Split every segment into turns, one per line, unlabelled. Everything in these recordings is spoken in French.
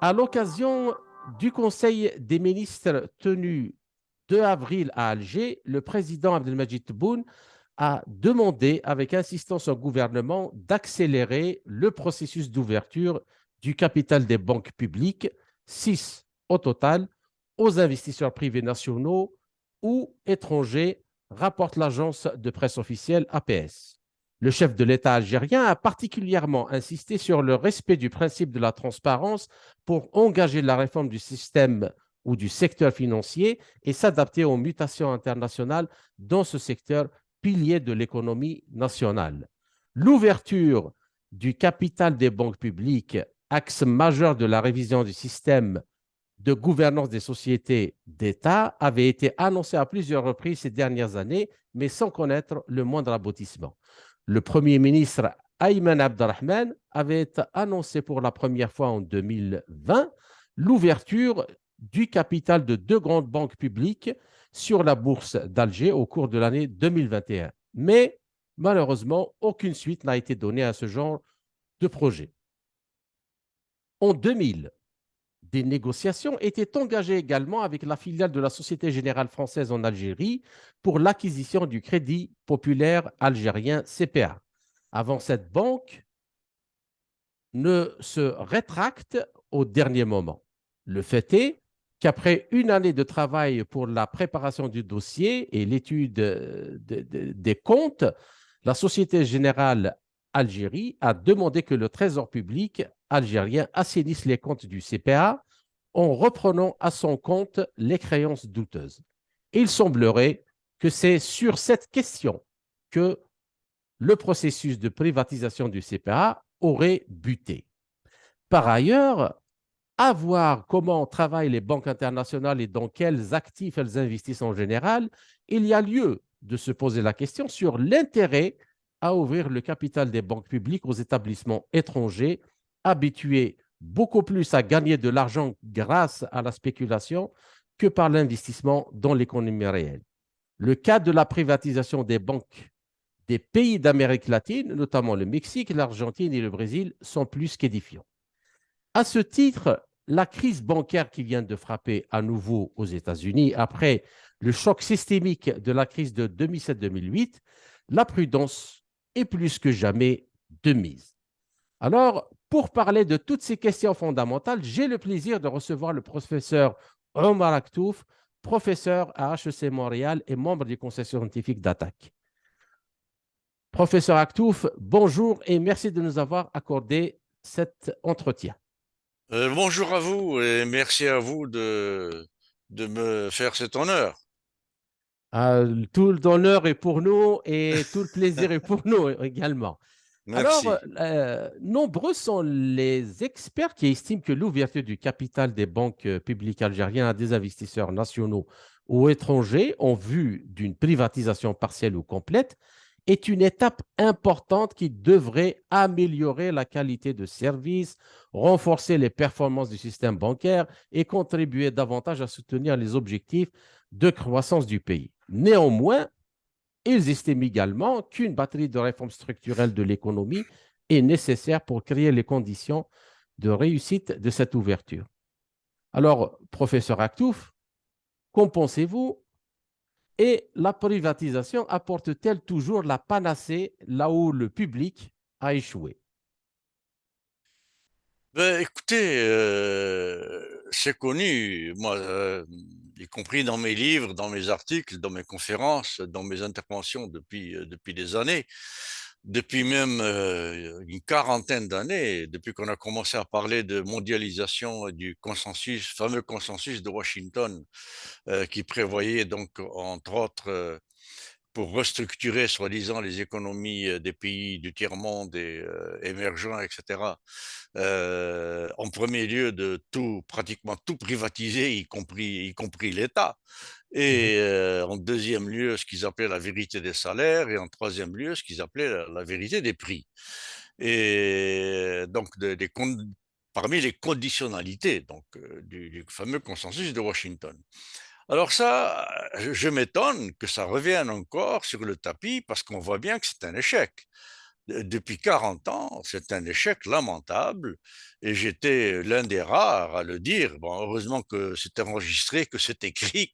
À l'occasion du Conseil des ministres tenu 2 avril à Alger, le président Abdelmajid Tebboune a demandé avec insistance au gouvernement d'accélérer le processus d'ouverture du capital des banques publiques, 6 au total, aux investisseurs privés nationaux ou étrangers, rapporte l'agence de presse officielle APS. Le chef de l'État algérien a particulièrement insisté sur le respect du principe de la transparence pour engager la réforme du système ou du secteur financier et s'adapter aux mutations internationales dans ce secteur pilier de l'économie nationale. L'ouverture du capital des banques publiques, axe majeur de la révision du système de gouvernance des sociétés d'État, avait été annoncée à plusieurs reprises ces dernières années, mais sans connaître le moindre aboutissement. Le Premier ministre Ayman Abdelrahman avait annoncé pour la première fois en 2020 l'ouverture du capital de 2 grandes banques publiques sur la bourse d'Alger au cours de l'année 2021. Mais malheureusement, aucune suite n'a été donnée à ce genre de projet. En 2000, des négociations étaient engagées également avec la filiale de la Société Générale Française en Algérie pour l'acquisition du Crédit Populaire Algérien CPA. Avant, cette banque ne se rétracte au dernier moment. Le fait est qu'après une année de travail pour la préparation du dossier et l'étude des comptes, la Société Générale Algérie a demandé que le Trésor public algérien assainisse les comptes du CPA en reprenant à son compte les créances douteuses. Il semblerait que c'est sur cette question que le processus de privatisation du CPA aurait buté. Par ailleurs, à voir comment travaillent les banques internationales et dans quels actifs elles investissent en général, il y a lieu de se poser la question sur l'intérêt à ouvrir le capital des banques publiques aux établissements étrangers habitués beaucoup plus à gagner de l'argent grâce à la spéculation que par l'investissement dans l'économie réelle. Le cas de la privatisation des banques des pays d'Amérique latine, notamment le Mexique, l'Argentine et le Brésil, sont plus qu'édifiants. À ce titre, la crise bancaire qui vient de frapper à nouveau aux États-Unis après le choc systémique de la crise de 2007-2008, la prudence est plus que jamais de mise. Alors, pour parler de toutes ces questions fondamentales, j'ai le plaisir de recevoir le professeur Omar Aktouf, professeur à HEC Montréal et membre du conseil scientifique d'Attaque. Professeur Aktouf, bonjour et merci de nous avoir accordé cet entretien.
Bonjour à vous et merci à vous de me faire cet honneur.
Tout l'honneur est pour nous et tout le plaisir est pour nous également. Alors,
Merci.
nombreux sont les experts qui estiment que l'ouverture du capital des banques publiques algériennes à des investisseurs nationaux ou étrangers en vue d'une privatisation partielle ou complète est une étape importante qui devrait améliorer la qualité de service, renforcer les performances du système bancaire et contribuer davantage à soutenir les objectifs de croissance du pays. Néanmoins, ils estiment également qu'une batterie de réformes structurelles de l'économie est nécessaire pour créer les conditions de réussite de cette ouverture. Alors, professeur Aktouf, qu'en pensez-vous? Et la privatisation apporte-t-elle toujours la panacée là où le public a échoué?
Ben, écoutez, c'est connu, moi, y compris dans mes livres, dans mes articles, dans mes conférences, dans mes interventions depuis des années, depuis même une quarantaine d'années, depuis qu'on a commencé à parler de mondialisation et du consensus, fameux consensus de Washington, qui prévoyait donc, entre autres, pour restructurer soi-disant les économies des pays du tiers-monde et émergents, etc. En premier lieu de tout, pratiquement tout privatiser, y compris l'État.
Mhm.
Et en deuxième lieu, ce qu'ils appelaient la vérité des salaires, et en troisième lieu, ce qu'ils appelaient la vérité des prix. Et donc, parmi les conditionnalités donc, du fameux consensus de Washington. Alors ça, je m'étonne que ça revienne encore sur le tapis parce qu'on voit bien que c'est un échec. depuis 40 ans, c'est un échec lamentable et j'étais l'un des rares à le dire. Bon, heureusement que c'est enregistré, que c'est écrit,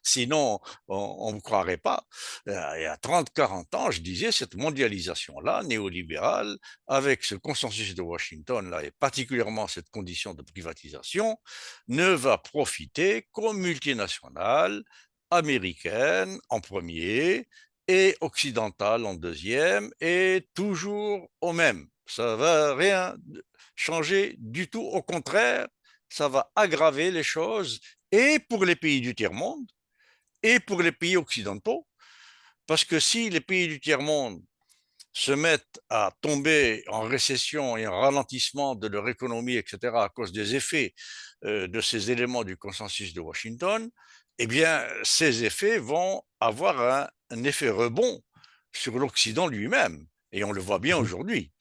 sinon on ne me croirait pas. Il y a 30-40 ans, je disais, cette mondialisation-là, néolibérale, avec ce consensus de Washington-là, et particulièrement cette condition de privatisation, ne va profiter qu'aux multinationales américaines en premier, et occidentale en deuxième, et toujours au même. Ça ne va rien changer du tout. Au contraire, ça va aggraver les choses, et pour les pays du tiers-monde, et pour les pays occidentaux. Parce que si les pays du tiers-monde se mettent à tomber en récession et en ralentissement de leur économie, etc., à cause des effets de ces éléments du consensus de Washington, eh bien, ces effets vont avoir un effet rebond sur l'Occident lui-même. Et on le voit bien
Mhm.
aujourd'hui.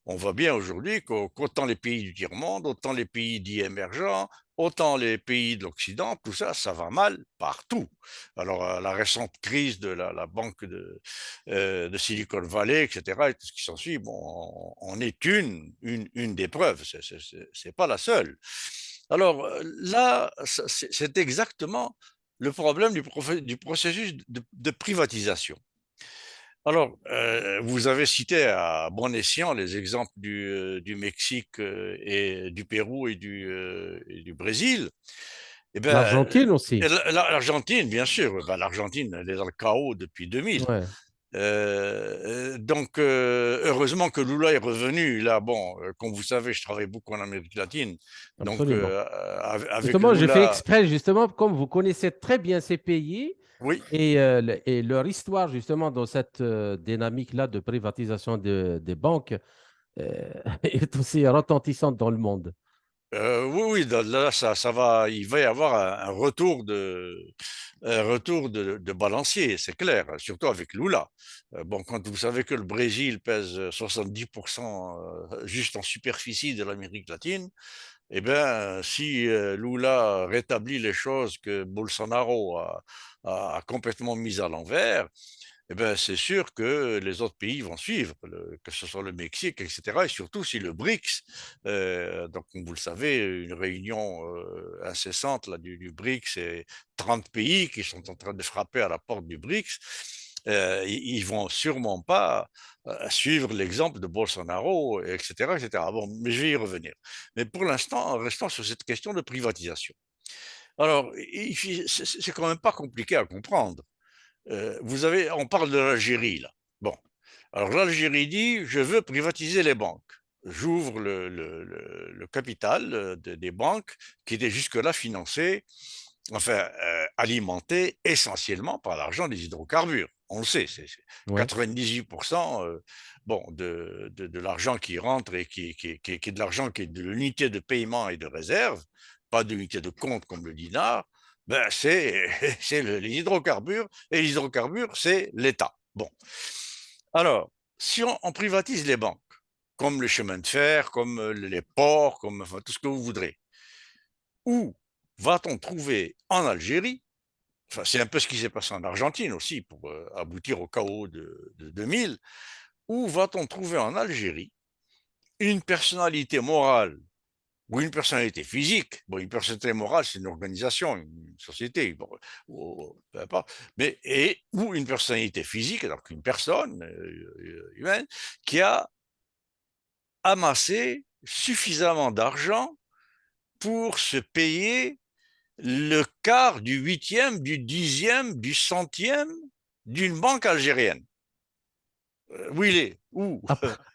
On voit bien aujourd'hui qu'autant les pays du tiers-monde, autant les pays dits émergents, autant les pays de l'Occident, tout ça, ça va mal partout. Alors, la récente crise de la banque de Silicon Valley, etc., et tout ce qui s'ensuit, bon, on est une des preuves, c'est pas la seule. Alors là, c'est exactement le problème du processus de privatisation. Alors, vous avez cité à bon escient les exemples du Mexique et du Pérou et du Brésil. Eh bien,
L'Argentine aussi.
l'Argentine, bien sûr, ben, l'Argentine, elle est dans le chaos depuis 2000.
Ouais,
Donc, heureusement que Lula est revenu. Là, bon, comme vous savez, je travaille beaucoup en Amérique latine. Donc,
absolument.
avec
Justement, je fais
Lula,
exprès, justement, comme vous connaissez très bien ces pays
oui,
et leur histoire, justement, dans cette dynamique-là de privatisation des banques, est aussi retentissante dans le monde.
oui, oui, là, ça va, il va y avoir un retour de balancier, c'est clair, surtout avec Lula. Bon, quand vous savez que le Brésil pèse 70% juste en superficie de l'Amérique latine, eh bien, si Lula rétablit les choses que Bolsonaro a complètement mises à l'envers, eh ben, c'est sûr que les autres pays vont suivre, que ce soit le Mexique, etc. Et surtout si le BRICS, donc comme vous le savez, une réunion incessante là, du BRICS et 30 pays qui sont en train de frapper à la porte du BRICS, ils vont sûrement pas suivre l'exemple de Bolsonaro, etc., etc. Bon, mais je vais y revenir. Mais pour l'instant, restons sur cette question de privatisation. Alors, c'est quand même pas compliqué à comprendre. On parle de l'Algérie là. Bon, alors l'Algérie dit, je veux privatiser les banques. J'ouvre le capital des banques qui étaient jusque-là financées, enfin alimentées essentiellement par l'argent des hydrocarbures. On le sait, c'est
Ouais.
98% bon, de l'argent qui rentre et qui est de l'argent qui est de l'unité de paiement et de réserve, pas de l'unité de compte comme le dinar, ben c'est les hydrocarbures, et les hydrocarbures, c'est l'État. Bon. Alors, si on privatise les banques, comme les chemins de fer, comme les ports, comme enfin, tout ce que vous voudrez, où va-t-on trouver en Algérie, enfin, c'est un peu ce qui s'est passé en Argentine aussi pour aboutir au chaos de 2000, où va-t-on trouver en Algérie une personnalité morale ou une personnalité physique? Bon, une personnalité morale, c'est une organisation, une société, bon, peu importe, ou une personnalité physique, donc une personne humaine, qui a amassé suffisamment d'argent pour se payer le quart du huitième, du dixième, du centième d'une banque algérienne. Où il est? Où?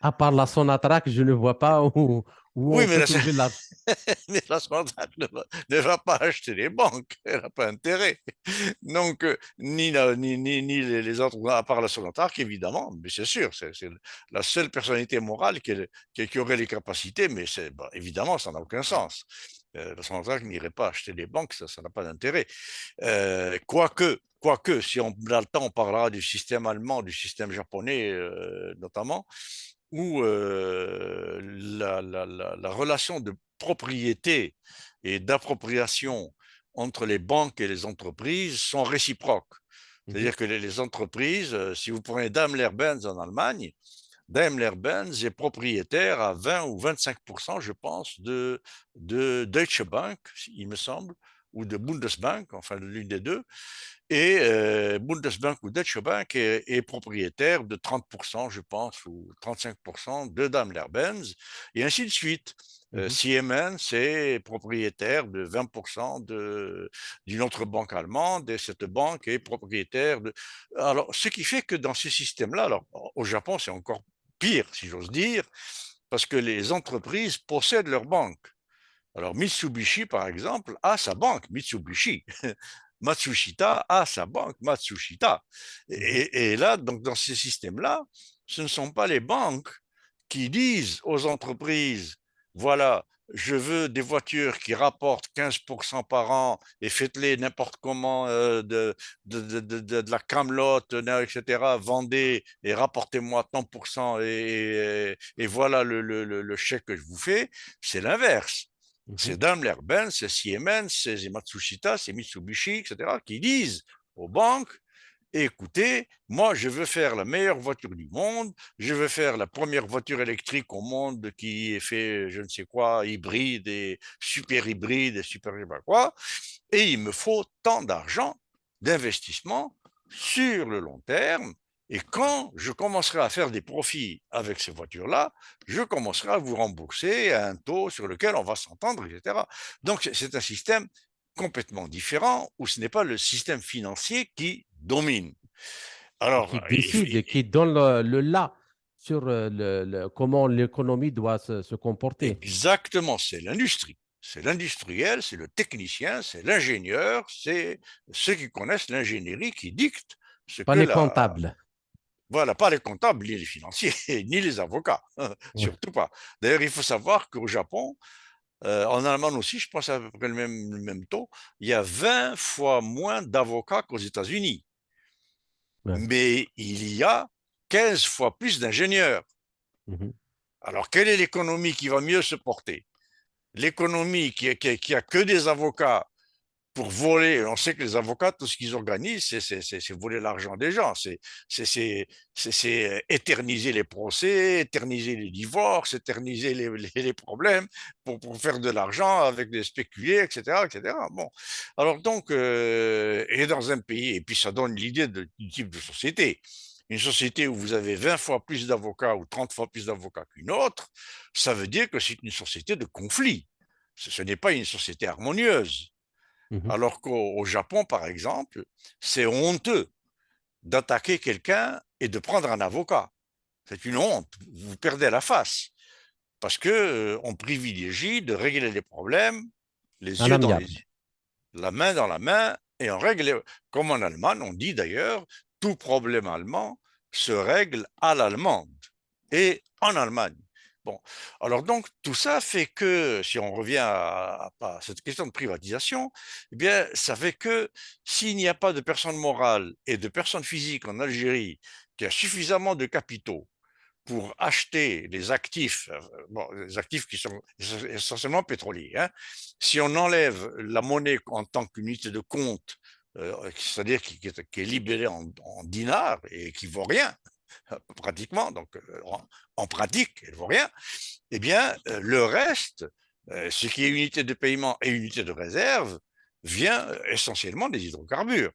À part la Sonatrach, je ne vois pas où
Oui,
on
mais
peut
là,
trouver l'argent.
mais la Sonatrach ne va pas acheter les banques, elle n'a pas intérêt. Donc, ni les autres, à part la Sonatrach, évidemment, mais c'est sûr, c'est la seule personnalité morale qui aurait les capacités, mais bon, évidemment, ça n'a aucun sens. La Sonatrach n'irait pas acheter les banques, ça n'a pas d'intérêt. Quoique, si on a le temps, on parlera du système allemand, du système japonais notamment, où la relation de propriété et d'appropriation entre les banques et les entreprises sont réciproques.
Mhm.
C'est-à-dire que les entreprises, si vous prenez Daimler-Benz en Allemagne, Daimler-Benz est propriétaire à 20 ou 25%, je pense, de Deutsche Bank, il me semble, ou de Bundesbank, enfin l'une des deux. Et Bundesbank ou Deutsche Bank est propriétaire de 30%, je pense, ou 35% de Daimler-Benz, et ainsi de suite.
Mhm.
Siemens est propriétaire de 20% d'une autre banque allemande, et cette banque est propriétaire de... Alors, ce qui fait que dans ces systèmes-là, alors au Japon, c'est encore pire, si j'ose dire, parce que les entreprises possèdent leur banque. Alors, Mitsubishi, par exemple, a sa banque, Mitsubishi. Matsushita a sa banque, Matsushita.
Mhm.
Et là, donc, dans ces systèmes-là, ce ne sont pas les banques qui disent aux entreprises, voilà, je veux des voitures qui rapportent 15% par an et faites-les n'importe comment de la camelote, etc. Vendez et rapportez-moi tant pour cent et voilà le chèque que je vous fais. C'est l'inverse.
Mhm.
C'est Daimler-Benz, c'est Siemens, c'est Matsushita, c'est Mitsubishi, etc., qui disent aux banques, écoutez, moi, je veux faire la meilleure voiture du monde, je veux faire la première voiture électrique au monde qui est fait, je ne sais quoi, hybride et super hybride et super je sais pas quoi, et il me faut tant d'argent d'investissement sur le long terme. Et quand je commencerai à faire des profits avec ces voitures-là, je commencerai à vous rembourser à un taux sur lequel on va s'entendre, etc. Donc c'est un système complètement différent où ce n'est pas le système financier qui domine.
Et
Alors,
qui décide, et qui donne le là sur comment l'économie doit se comporter.
exactement, c'est l'industrie. C'est l'industriel, c'est le technicien, c'est l'ingénieur, c'est ceux qui connaissent l'ingénierie qui dictent ce
Pas
que
les
la...
comptables.
Voilà, pas les comptables, ni les financiers, ni les avocats,
Oui.
surtout pas. D'ailleurs, il faut savoir qu'au Japon, en Allemagne aussi, je pense à peu près le même taux, il y a 20 fois moins d'avocats qu'aux États-Unis.
Ouais.
Mais il y a 15 fois plus d'ingénieurs.
Mhm.
Alors, quelle est l'économie qui va mieux se porter? L'économie qui a que des avocats pour voler, on sait que les avocats, tout ce qu'ils organisent, c'est voler l'argent des gens, c'est éterniser les procès, éterniser les divorces, éterniser les problèmes pour faire de l'argent avec des spéculés, etc., etc. Bon, alors donc, et dans un pays, et puis ça donne l'idée du type de société. Une société où vous avez 20 fois plus d'avocats ou 30 fois plus d'avocats qu'une autre, ça veut dire que c'est une société de conflit. Ce n'est pas une société harmonieuse.
Mhm.
Alors qu'au Japon, par exemple, c'est honteux d'attaquer quelqu'un et de prendre un avocat. C'est une honte. Vous perdez la face. Parce que on privilégie de régler les problèmes les
Un
yeux dans les
amiable.
yeux, la main dans la main, et on règle, comme en Allemagne, on dit d'ailleurs, tout problème allemand se règle à l'allemande et en Allemagne. Bon, alors donc tout ça fait que, si on revient à cette question de privatisation, eh bien, ça fait que s'il n'y a pas de personne morale et de personne physique en Algérie qui a suffisamment de capitaux pour acheter les actifs, bon, les actifs qui sont essentiellement pétroliers. Hein. Si on enlève la monnaie en tant qu'unité de compte, c'est-à-dire qui est libérée en dinars et qui ne vaut rien, pratiquement, donc en pratique, elle ne vaut rien, eh bien, le reste, ce qui est unité de paiement et unité de réserve, vient essentiellement des hydrocarbures.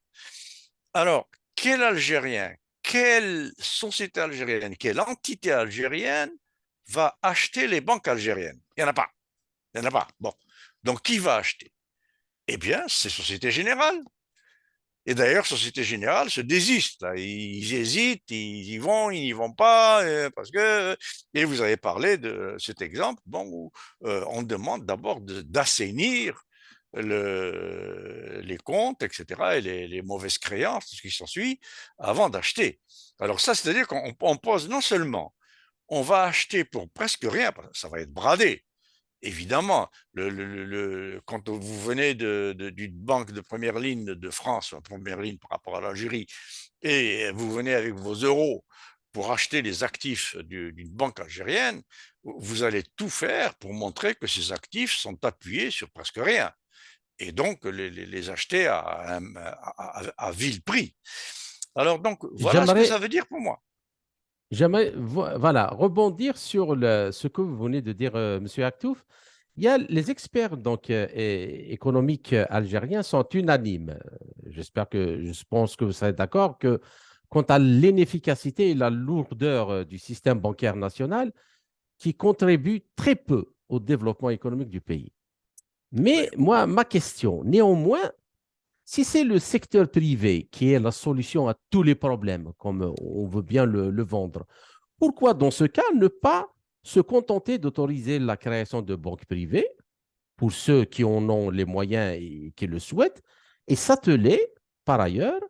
Alors, quel Algérien, quelle société algérienne, quelle entité algérienne va acheter les banques algériennes? Il n'y en a pas. Il n'y en a pas. Bon. Donc, qui va acheter? Eh bien, c'est Société Générale. Et d'ailleurs, Société Générale se désiste. Là. Ils hésitent, ils y vont, ils n'y vont pas, parce que. Et vous avez parlé de cet exemple, bon, où on demande d'abord d'assainir les comptes, etc., et les mauvaises créances, tout ce qui s'ensuit, avant d'acheter. Alors ça, c'est-à-dire qu'on pose non seulement, on va acheter pour presque rien, ça va être bradé, évidemment, quand vous venez d'une banque de première ligne de France, en première ligne par rapport à l'Algérie, et vous venez avec vos euros pour acheter les actifs d'une banque algérienne, vous allez tout faire pour montrer que ces actifs sont appuyés sur presque rien. Et donc les acheter à vil prix. Alors donc, voilà ce que
J'aimerais,
ça veut dire pour moi.
J'aimerais voilà, rebondir sur ce que vous venez de dire, Monsieur Aktouf. Il y a les experts donc, économiques algériens sont unanimes. Je pense que vous serez d'accord que quant à l'inefficacité et la lourdeur du système bancaire national, qui contribue très peu au développement économique du pays.
Oui.
Mais moi, ma question, néanmoins, si c'est le secteur privé qui est la solution à tous les problèmes, comme on veut bien le vendre, pourquoi dans ce cas ne pas se contenter d'autoriser la création de banques privées pour ceux qui en ont les moyens et qui le souhaitent et s'atteler par ailleurs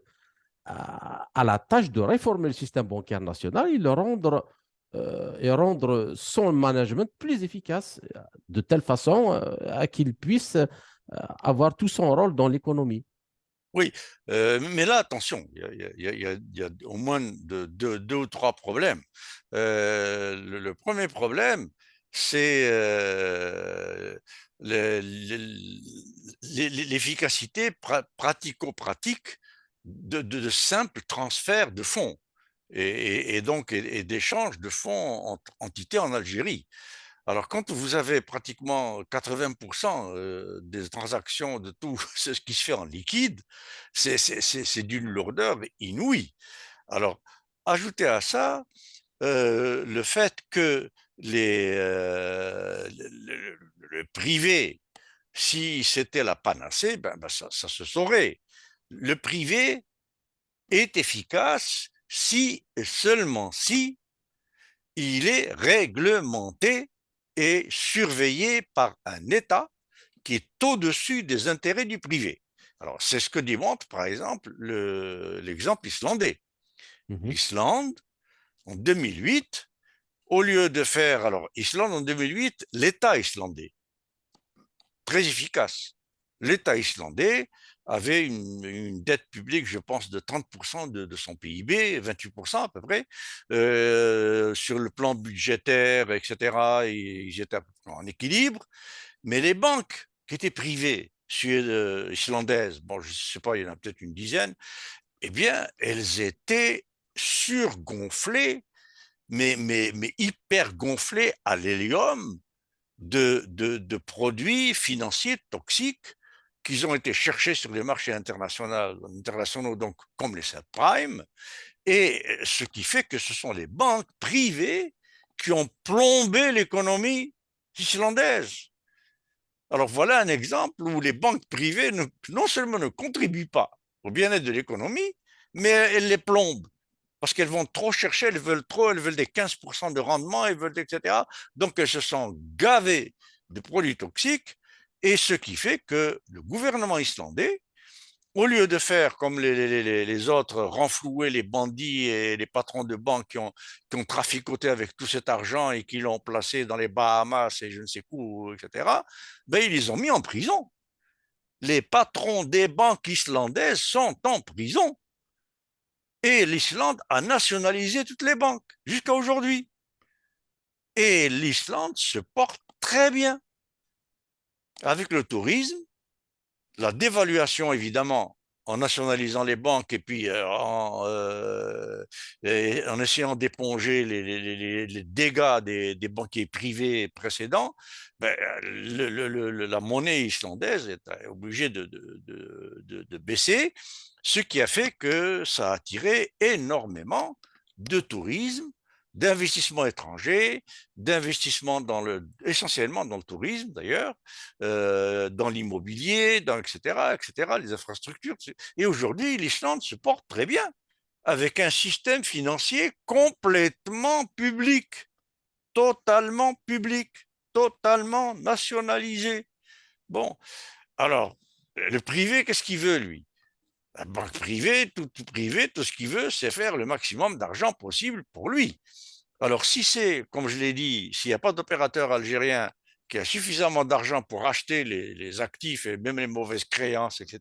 à la tâche de réformer le système bancaire national et rendre son management plus efficace de telle façon à qu'il puisse avoir tout son rôle dans l'économie.
Oui, mais là, attention, il y a au moins deux ou trois problèmes. Le premier problème, c'est l'efficacité pratico-pratique de simples transferts de fonds et donc et d'échanges de fonds entre entités en Algérie. Alors, quand vous avez pratiquement 80% des transactions de tout ce qui se fait en liquide, c'est d'une lourdeur inouïe. Alors, ajoutez à ça le fait que le privé, si c'était la panacée, ça se saurait. Le privé est efficace si et seulement si il est réglementé et surveillé par un État qui est au-dessus des intérêts du privé. Alors, c'est ce que démontre, par exemple, l'exemple islandais.
Mhm,
L'Islande, en 2008, au lieu de faire, alors, Islande en 2008, l'État islandais, très efficace. L'État islandais avait une dette publique, je pense, de 30% de son PIB, 28% à peu près. Sur le plan budgétaire, etc., ils étaient en équilibre. Mais les banques qui étaient privées, islandaises, bon, je ne sais pas, il y en a peut-être une dizaine, eh bien, elles étaient surgonflées, mais hyper gonflées à l'hélium de produits financiers toxiques qui ont été cherchés sur les marchés internationaux, donc comme les subprimes, et ce qui fait que ce sont les banques privées qui ont plombé l'économie islandaise. Alors voilà un exemple où les banques privées non seulement ne contribuent pas au bien-être de l'économie, mais elles les plombent parce qu'elles vont trop chercher, elles veulent trop, elles veulent des 15% de rendement, elles veulent, etc. Donc elles se sont gavées de produits toxiques et ce qui fait que le gouvernement islandais, au lieu de faire comme les autres, renflouer les bandits et les patrons de banque qui ont traficoté avec tout cet argent et qui l'ont placé dans les Bahamas et je ne sais où, etc., ben, ils les ont mis en prison. Les patrons des banques islandaises sont en prison. Et l'Islande a nationalisé toutes les banques jusqu'à aujourd'hui. Et l'Islande se porte très bien avec le tourisme, la dévaluation évidemment en nationalisant les banques et puis en essayant d'éponger les dégâts des banquiers privés précédents, ben, la monnaie islandaise est obligée de baisser, ce qui a fait que ça a attiré énormément de tourisme, d'investissements étrangers, d'investissements essentiellement dans le tourisme d'ailleurs, dans l'immobilier, etc., etc., les infrastructures. Et aujourd'hui, l'Islande se porte très bien avec un système financier complètement public, totalement public, totalement nationalisé. Bon, alors, le privé, qu'est-ce qu'il veut, lui? La banque privée, tout privé, tout ce qu'il veut, c'est faire le maximum d'argent possible pour lui. Alors, si c'est, comme je l'ai dit, s'il n'y a pas d'opérateur algérien qui a suffisamment d'argent pour acheter les actifs et même les mauvaises créances, etc.,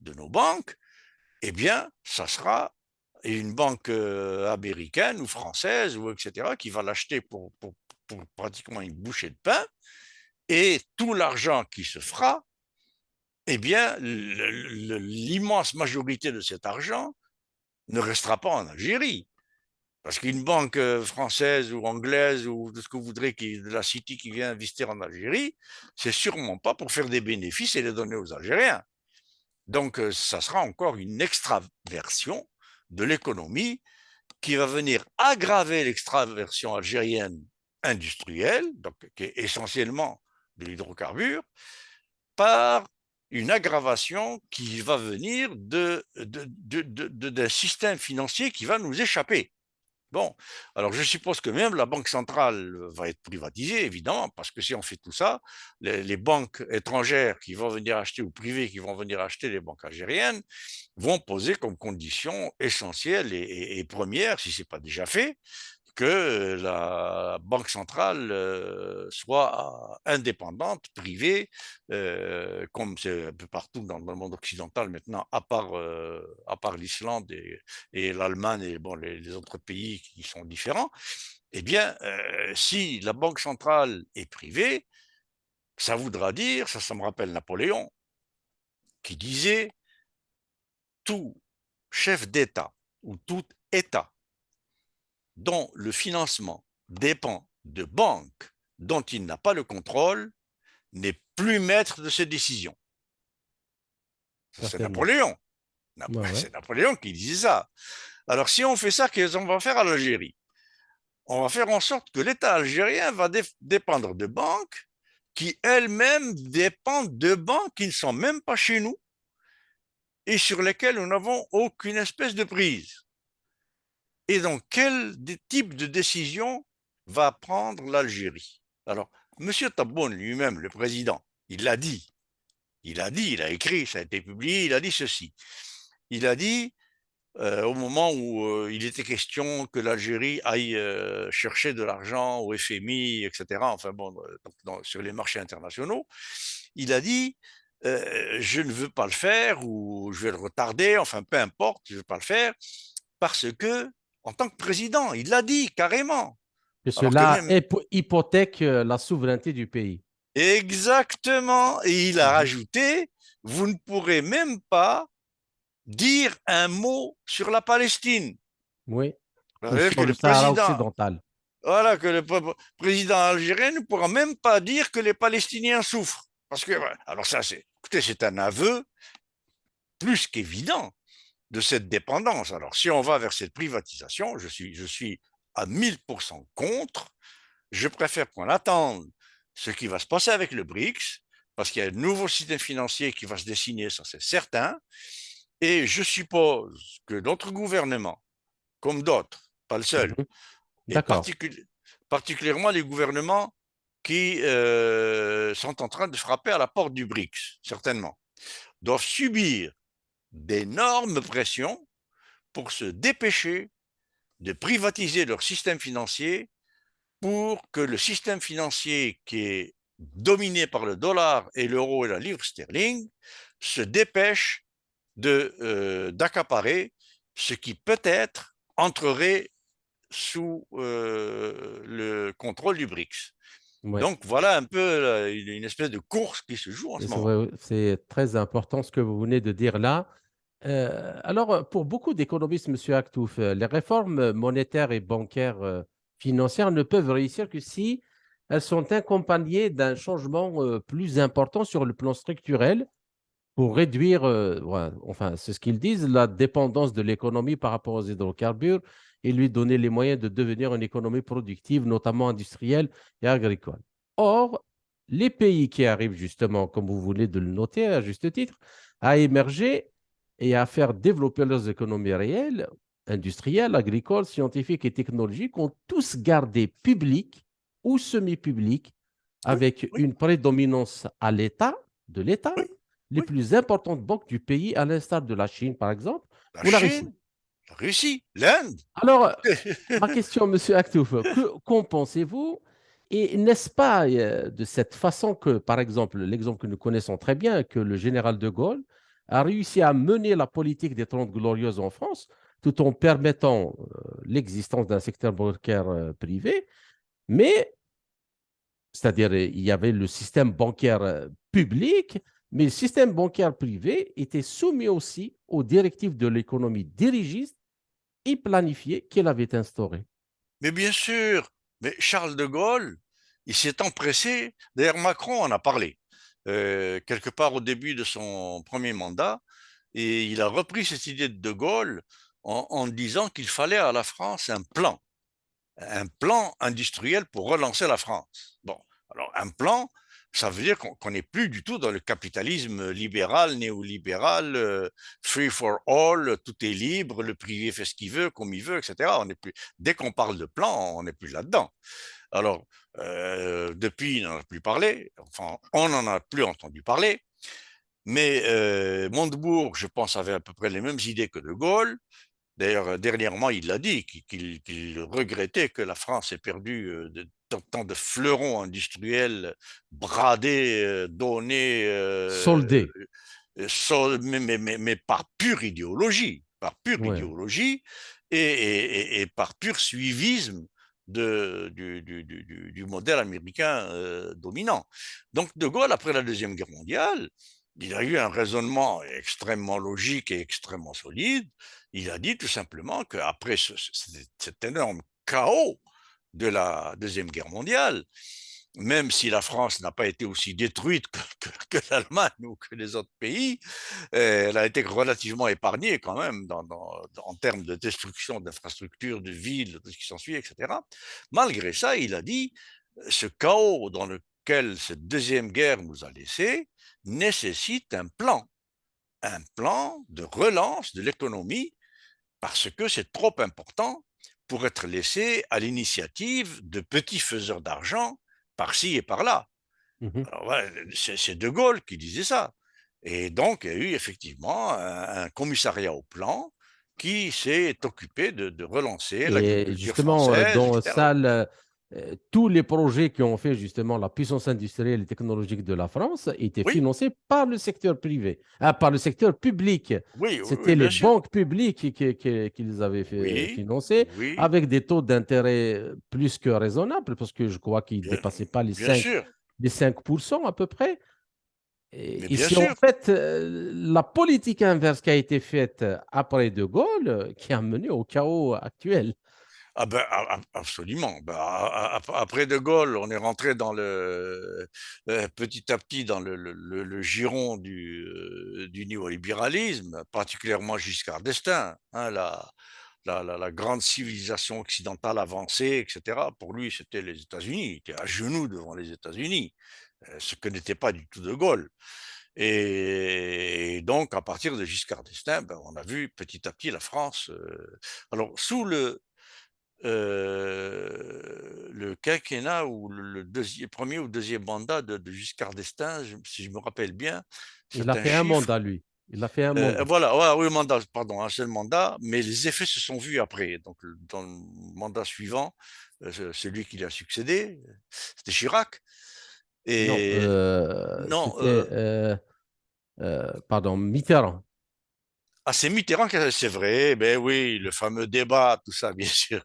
de nos banques, eh bien, ça sera une banque américaine ou française, ou etc., qui va l'acheter pour pratiquement une bouchée de pain. Et tout l'argent qui se fera, eh bien, l'immense majorité de cet argent ne restera pas en Algérie. Parce qu'une banque française ou anglaise ou de ce que vous voudrez, de la City qui vient investir en Algérie, c'est sûrement pas pour faire des bénéfices et les donner aux Algériens. Donc, ça sera encore une extraversion de l'économie qui va venir aggraver l'extraversion algérienne industrielle, donc, qui est essentiellement de l'hydrocarbure, par une aggravation qui va venir d'un système financier qui va nous échapper. Bon, alors je suppose que même la Banque centrale va être privatisée, évidemment, parce que si on fait tout ça, les banques étrangères qui vont venir acheter ou privées qui vont venir acheter les banques algériennes vont poser comme condition essentielle et première, si ce n'est pas déjà fait, que la Banque centrale soit indépendante, privée, comme c'est un peu partout dans le monde occidental maintenant, à part l'Islande et l'Allemagne et bon, les autres pays qui sont différents. Eh bien, si la Banque centrale est privée, ça voudra dire, ça me rappelle Napoléon, qui disait tout chef d'État ou tout État dont le financement dépend de banques dont il n'a pas le contrôle n'est plus maître de ses décisions. C'est
certainement.
Napoléon.
Ouais, ouais.
C'est Napoléon qui disait ça. Alors si on fait ça, qu'est-ce qu'on va faire à l'Algérie? On va faire en sorte que l'État algérien va dépendre de banques qui elles-mêmes dépendent de banques qui ne sont même pas chez nous et sur lesquelles nous n'avons aucune espèce de prise. Et donc, quel type de décision va prendre l'Algérie? Alors, M. Tabboune lui-même, le président, il l'a dit, il a écrit, ça a été publié, il a dit ceci. Il a dit, au moment où il était question que l'Algérie aille chercher de l'argent au FMI, etc., enfin bon, sur les marchés internationaux, il a dit, je ne veux pas le faire ou je vais le retarder, enfin peu importe, je ne veux pas le faire, parce que, en tant que président, il l'a dit carrément.
Que
Alors que
cela
même,
hypothèque la souveraineté du pays.
exactement, et il a
Mhm.
rajouté, vous ne pourrez même pas dire un mot sur la Palestine.
Oui. Ou
C'est-à-dire que
sur le
le
Sahara
président,
occidental.
voilà, que le président algérien ne pourra même pas dire que les Palestiniens souffrent. Parce que, alors ça, écoutez, c'est un aveu plus qu'évident de cette dépendance. Alors, si on va vers cette privatisation, je suis à 1000% contre. Je préfère qu'on attende ce qui va se passer avec le BRICS, parce qu'il y a un nouveau système financier qui va se dessiner, ça c'est certain. Et je suppose que notre gouvernement, comme d'autres, pas le seul,
Mhm.
et
D'accord.
particulièrement les gouvernements qui sont en train de frapper à la porte du BRICS, certainement, doivent subir d'énormes pressions pour se dépêcher de privatiser leur système financier pour que le système financier qui est dominé par le dollar et l'euro et la livre sterling se dépêche d'accaparer ce qui peut-être entrerait sous le contrôle du BRICS.
Ouais.
Donc voilà un peu une espèce de course qui se joue en ce
C'est
moment.
vrai, c'est très important ce que vous venez de dire là. Alors, pour beaucoup d'économistes, Monsieur Aktouf, les réformes monétaires et bancaires financières ne peuvent réussir que si elles sont accompagnées d'un changement plus important sur le plan structurel pour réduire, ouais, enfin, c'est ce qu'ils disent, la dépendance de l'économie par rapport aux hydrocarbures et lui donner les moyens de devenir une économie productive, notamment industrielle et agricole. Or, les pays qui arrivent justement, comme vous voulez de le noter à juste titre, à émerger et à faire développer leurs économies réelles, industrielles, agricoles, scientifiques et technologiques, ont tous gardé public ou semi-public
Oui,
avec
oui,
une prédominance à l'État, de l'État,
oui,
les
oui.
plus importantes banques du pays, à l'instar de la Chine, par exemple,
La
ou la Russie.
Chine, la Russie, l'Inde.
Alors, ma question, Monsieur Aktouf, qu'en pensez-vous? Et n'est-ce pas de cette façon que, par exemple, l'exemple que nous connaissons très bien, que le général de Gaulle a réussi à mener la politique des Trente Glorieuses en France, tout en permettant l'existence d'un secteur bancaire privé, mais c'est-à-dire, il y avait le système bancaire public, mais le système bancaire privé était soumis aussi aux directives de l'économie dirigiste et planifiée qu'il avait instaurée.
Mais bien sûr, mais Charles de Gaulle, il s'est empressé. D'ailleurs, Macron en a parlé quelque part au début de son premier mandat, et il a repris cette idée de Gaulle en disant qu'il fallait à la France un plan industriel pour relancer la France. Bon, alors un plan, ça veut dire qu'on n'est plus du tout dans le capitalisme libéral, néolibéral, free for all, tout est libre, le privé fait ce qu'il veut, comme il veut, etc. On est plus, dès qu'on parle de plan, on n'est plus là-dedans. Alors, depuis, il n'en a plus parlé, enfin, on n'en a plus entendu parler, mais Montebourg, je pense, avait à peu près les mêmes idées que De Gaulle. D'ailleurs, dernièrement, il l'a dit, qu'il regrettait que la France ait perdu tant de fleurons industriels bradés, donnés,
Soldée.
mais par pure idéologie,
Ouais.
et par pur suivisme du modèle américain dominant. Donc, De Gaulle, après la Deuxième Guerre mondiale, il a eu un raisonnement extrêmement logique et extrêmement solide. Il a dit tout simplement qu'après cet énorme chaos de la Deuxième Guerre mondiale, même si la France n'a pas été aussi détruite que l'Allemagne ou que les autres pays, elle a été relativement épargnée quand même en termes de destruction d'infrastructures, de villes, de ce qui s'ensuit, etc. Malgré ça, il a dit, ce chaos dans lequel cette deuxième guerre nous a laissés nécessite un plan de relance de l'économie parce que c'est trop important pour être laissé à l'initiative de petits faiseurs d'argent par-ci et par-là.
Mhm.
Alors, ouais, c'est De Gaulle qui disait ça. Et donc, il y a eu effectivement un commissariat au plan qui s'est occupé de relancer
Et
l'agriculture
justement,
française,
dans
etc.
ça, tous les projets qui ont fait justement la puissance industrielle et technologique de la France étaient
Oui,
financés par le secteur privé, par le secteur public.
oui, oui,
C'était
oui,
les
bien sûr.
banques publiques qui les avaient fait
Oui,
financer
oui,
avec des taux d'intérêt plus que raisonnables, parce que je crois qu'ils ne
bien,
dépassaient pas
bien sûr,
les 5% à peu près.
mais
Et
bien
c'est en
sûr.
fait la politique inverse qui a été faite après De Gaulle qui a mené au chaos actuel.
Ah ben, absolument. Ben, après De Gaulle, on est rentré dans petit à petit dans le giron du néolibéralisme, particulièrement Giscard d'Estaing, hein, la grande civilisation occidentale avancée, etc. Pour lui, c'était les États-Unis. Il était à genoux devant les États-Unis, ce que n'était pas du tout De Gaulle. Et donc, à partir de Giscard d'Estaing, ben, on a vu petit à petit la France. Alors, sous le quinquennat ou premier ou deuxième mandat de Giscard d'Estaing, si je me rappelle bien,
Il
c'est
a
un
fait un
chiffre.
mandat, lui. Il a fait un mandat.
Voilà, ouais, oui, mandat, pardon, un seul mandat, mais les effets se sont vus après. Donc, dans le mandat suivant, celui qui lui a succédé, c'était Chirac.
Non,
Et non,
c'était, pardon, Mitterrand.
ah, c'est Mitterrand, c'est vrai, ben oui, le fameux débat, tout ça, bien sûr,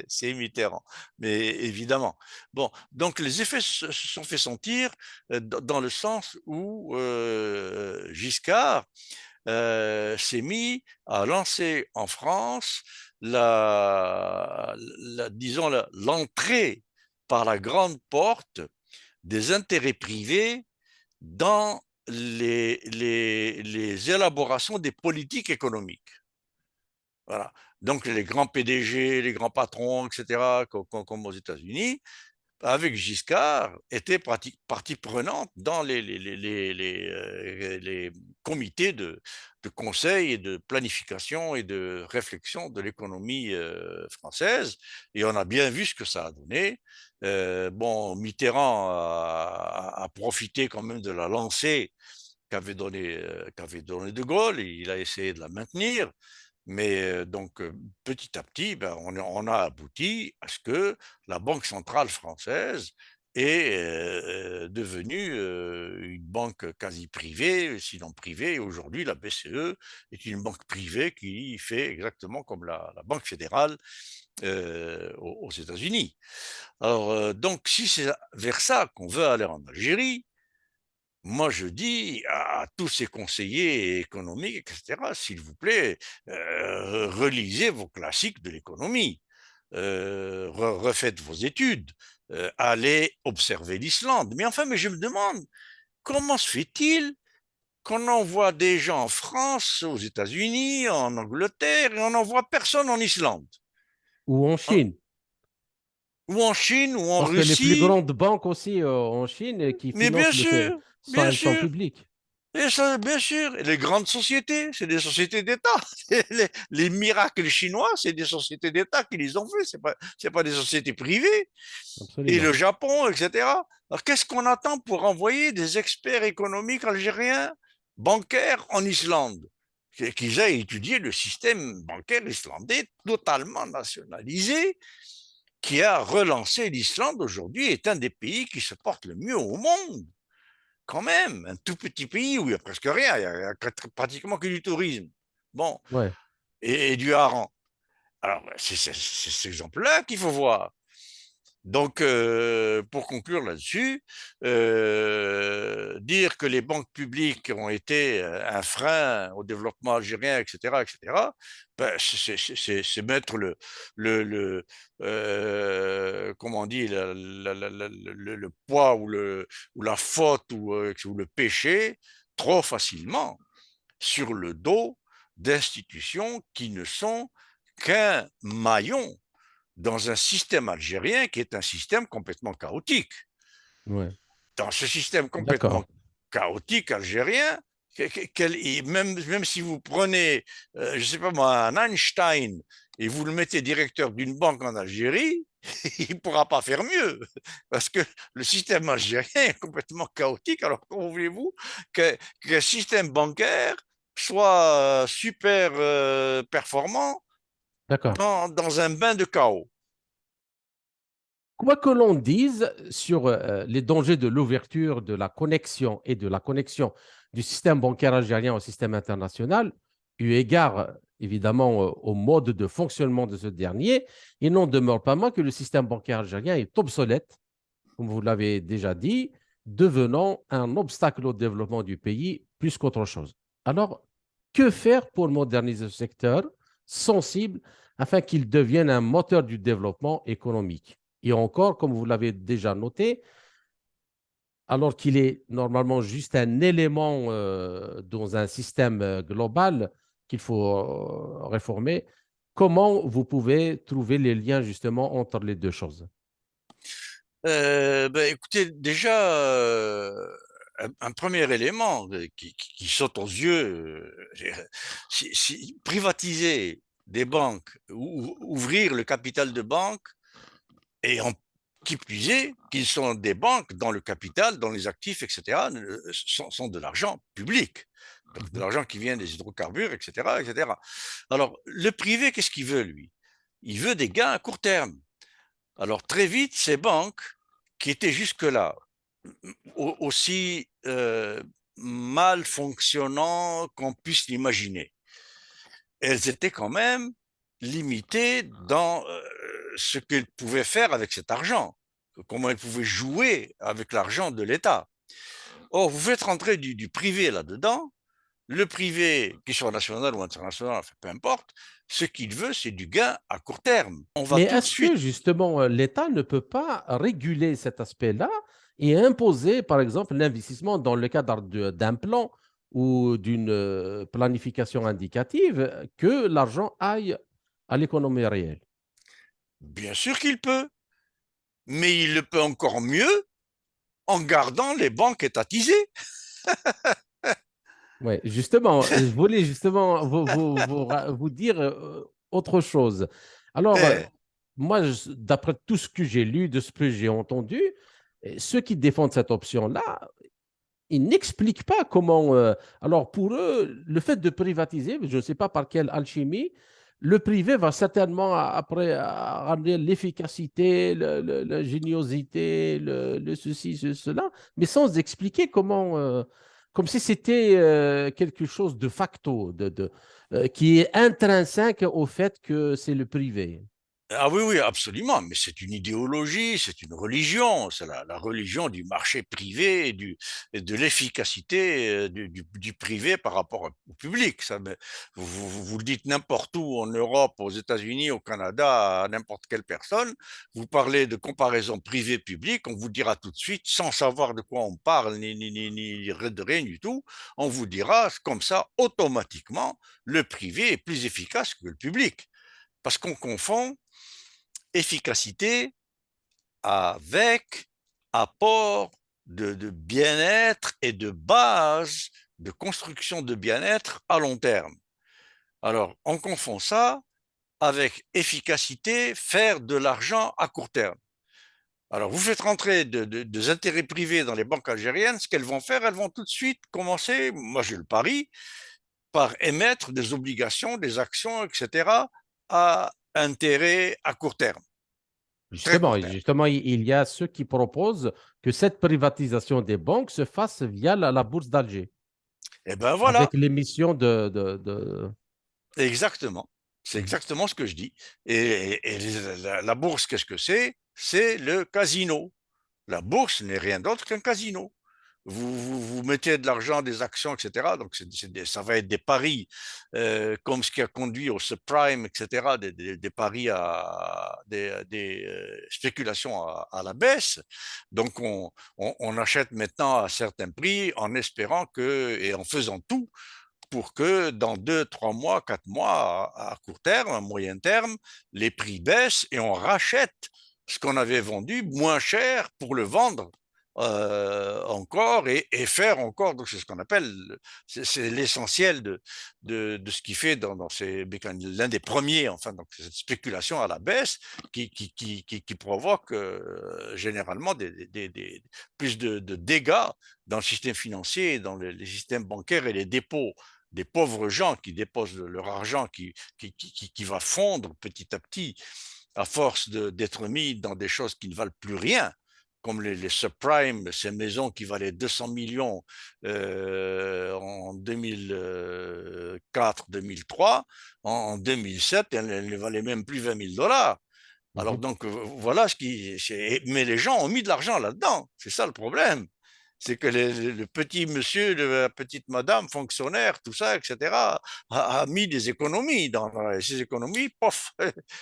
c'est Mitterrand, mais évidemment. Bon, donc les effets se sont fait sentir dans le sens où Giscard s'est mis à lancer en France disons, l'entrée par la grande porte des intérêts privés dans les élaborations des politiques économiques. Voilà. Donc les grands PDG, les grands patrons, etc., comme aux États-Unis, avec Giscard, étaient partie prenante dans les comités de conseil et de planification et de réflexion de l'économie française. Et on a bien vu ce que ça a donné. Bon, Mitterrand a profité quand même de la lancée qu'avait donné De Gaulle, et il a essayé de la maintenir. Mais donc, petit à petit, ben, on a abouti à ce que la Banque centrale française est devenue une banque quasi privée, sinon privée. Et aujourd'hui, la BCE est une banque privée qui fait exactement comme la Banque fédérale aux États-Unis. Alors, donc, si c'est vers ça qu'on veut aller en Algérie, moi, je dis à tous ces conseillers économiques, etc., s'il vous plaît, relisez vos classiques de l'économie, refaites vos études, allez observer l'Islande. Mais enfin, mais je me demande, comment se fait-il qu'on envoie des gens en France, aux États-Unis, en Angleterre, et on n'envoie personne en Islande,
Ou en
hein,
Chine.
ou en Chine, ou en
Parce que les plus
Russie?
grandes banques aussi en Chine qui
Mais
financent le fait,
bien
elles sont
sûr.
publiques.
Et ça, bien sûr, et les grandes sociétés, c'est des sociétés d'État. Les miracles chinois, c'est des sociétés d'État qui les ont fait, c'est pas des sociétés privées. Et le
Absolument.
Japon, etc. Alors, qu'est-ce qu'on attend pour envoyer des experts économiques algériens, bancaires, en Islande? Qu'ils aient étudié le système bancaire islandais totalement nationalisé, qui a relancé l'Islande aujourd'hui, est un des pays qui se porte le mieux au monde quand même, un tout petit pays où il n'y a presque rien, il y a pratiquement que du tourisme. Bon,
Ouais.
et du hareng. Alors, c'est cet exemple-là qu'il faut voir. Donc, pour conclure là-dessus, dire que les banques publiques ont été un frein au développement algérien, etc., ben, c'est mettre comment on dit, le poids ou la faute ou le péché trop facilement sur le dos d'institutions qui ne sont qu'un maillon dans un système algérien qui est un système complètement chaotique.
Ouais.
Dans ce système complètement
D'accord.
chaotique algérien, même si vous prenez, je ne sais pas moi, un Einstein et vous le mettez directeur d'une banque en Algérie, il ne pourra pas faire mieux, parce que le système algérien est complètement chaotique. Alors, comment voulez-vous qu'un système bancaire soit super performant
D'accord.
dans un bain de chaos?
Quoi que l'on dise sur les dangers de l'ouverture, de la connexion et de la connexion du système bancaire algérien au système international, eu égard évidemment au mode de fonctionnement de ce dernier, il n'en demeure pas moins que le système bancaire algérien est obsolète, comme vous l'avez déjà dit, devenant un obstacle au développement du pays plus qu'autre chose. Alors, que faire pour moderniser ce secteur sensible afin qu'il devienne un moteur du développement économique? Et encore, comme vous l'avez déjà noté, alors qu'il est normalement juste un élément dans un système global qu'il faut réformer, comment vous pouvez trouver les liens justement entre les deux choses?
Ben, écoutez, déjà, un premier élément qui saute aux yeux, privatiser des banques, ou ouvrir le capital de banques, et qui plus est, qu'ils sont des banques dans le capital, dans les actifs, etc., sont de l'argent public, donc de
Mhm.
l'argent qui vient des hydrocarbures, etc., etc. Alors, le privé, qu'est-ce qu'il veut, lui? Il veut des gains à court terme. Alors très vite, ces banques, qui étaient jusque-là aussi mal fonctionnant qu'on puisse l'imaginer, elles étaient quand même limitées dans ce qu'elles pouvaient faire avec cet argent, comment elles pouvaient jouer avec l'argent de l'État. Or, vous faites rentrer du privé là-dedans, le privé, qu'il soit national ou international, enfin, peu importe, ce qu'il veut, c'est du gain à court terme. On va
Mais
tout de
est-ce que
suite.
justement l'État ne peut pas réguler cet aspect-là et imposer, par exemple, l'investissement dans le cadre d'un plan ou d'une planification indicative, que l'argent aille à l'économie réelle?
Bien sûr qu'il peut, mais il le peut encore mieux en gardant les banques étatisées.
Oui, justement, je voulais justement vous dire autre chose. Alors,
Eh,
moi, d'après tout ce que j'ai lu, de ce que j'ai entendu, ceux qui défendent cette option-là, ils n'expliquent pas comment. Alors, pour eux, le fait de privatiser, je ne sais pas par quelle alchimie, le privé va certainement après ramener l'efficacité, l'ingéniosité, ceci, cela, mais sans expliquer comment, comme si c'était quelque chose de facto, qui est intrinsèque au fait que c'est le privé.
Ah oui, oui, absolument, mais c'est une idéologie, c'est une religion, c'est la religion du marché privé et de l'efficacité du privé par rapport au public. Ça, mais vous le dites n'importe où, en Europe, aux États-Unis, au Canada, à n'importe quelle personne, vous parlez de comparaison privé-public, on vous dira tout de suite, sans savoir de quoi on parle, ni de rien du tout, on vous dira comme ça, automatiquement, le privé est plus efficace que le public. Parce qu'on confond efficacité avec apport de bien-être et de base de construction de bien-être à long terme. Alors, on confond ça avec efficacité, faire de l'argent à court terme. Alors, vous faites rentrer des intérêts privés dans les banques algériennes, ce qu'elles vont faire, elles vont tout de suite commencer, moi je le parie, par émettre des obligations, des actions, etc., à intérêt à court terme, très
Justement,
court terme.
justement, il y a ceux qui proposent que cette privatisation des banques se fasse via la bourse d'Alger,
Et ben voilà,
avec l'émission
exactement. C'est
Mhm.
exactement ce que je dis. Et la bourse, qu'est-ce que c'est? C'est le casino. La bourse n'est rien d'autre qu'un casino. Vous mettez de l'argent, des actions, etc. Donc, ça va être des paris, comme ce qui a conduit au subprime, etc., des paris des spéculations à la baisse. Donc, on achète maintenant à certains prix en espérant que, et en faisant tout pour que dans 2, 3 mois, 4 mois, à court terme, à moyen terme, les prix baissent et on rachète ce qu'on avait vendu moins cher pour le vendre encore et faire encore. Donc c'est ce qu'on appelle, c'est l'essentiel de ce qui fait dans ces mécanismes. L'un des premiers, enfin, donc cette spéculation à la baisse qui provoque généralement plus de dégâts dans le système financier, dans les systèmes bancaires et les dépôts des pauvres gens qui déposent leur argent qui va fondre petit à petit à force d'être mis dans des choses qui ne valent plus rien, comme les subprimes, ces maisons qui valaient 200 millions en 2004-2003, en 2007, elles ne valaient même plus 20 000 dollars. Alors
Mhm.
donc voilà ce qui. Mais les gens ont mis de l'argent là-dedans. C'est ça le problème. C'est que le petit monsieur, la petite madame, fonctionnaire, tout ça, etc., a mis des économies. Dans ces économies, pof,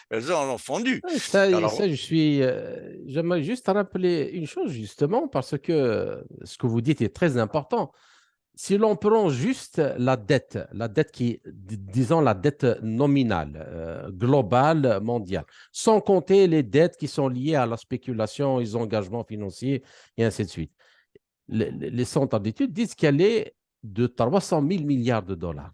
elles en ont fondu.
Ça,
Alors,
j'aimerais juste rappeler une chose, justement, parce que ce que vous dites est très important. Si l'on prend juste la dette disons la dette nominale, globale, mondiale, sans compter les dettes qui sont liées à la spéculation, les engagements financiers et ainsi de suite. Les centres d'études disent qu'elle est de 300 000 milliards de dollars.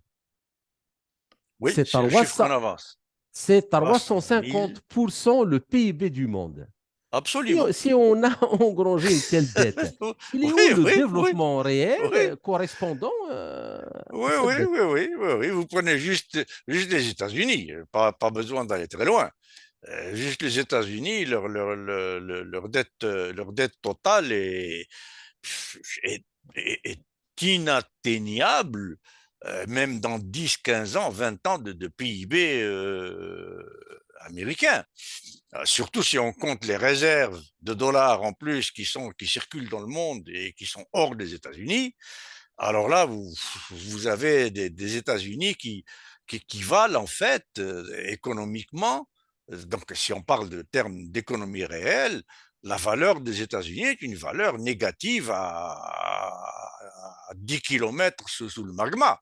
oui,
C'est
c'est le chiffre
300
qu'on avance.
c'est
300 000,
350% le PIB du monde.
absolument.
Si on a engrangé une telle dette, il est où
Oui,
le
oui, oui,
développement réel
oui.
correspondant à
Oui,
cette
oui,
dette?
oui, oui, oui, oui. Vous prenez juste les États-Unis, pas besoin d'aller très loin. Juste les États-Unis, leur dette totale est, est inatteignable, même dans 10, 15 ans, 20 ans de PIB américain. Surtout si on compte les réserves de dollars en plus qui circulent dans le monde et qui sont hors des États-Unis. Alors là, vous avez des États-Unis qui valent en fait économiquement, donc si on parle de termes d'économie réelle, la valeur des États-Unis est une valeur négative à 10 km sous le magma.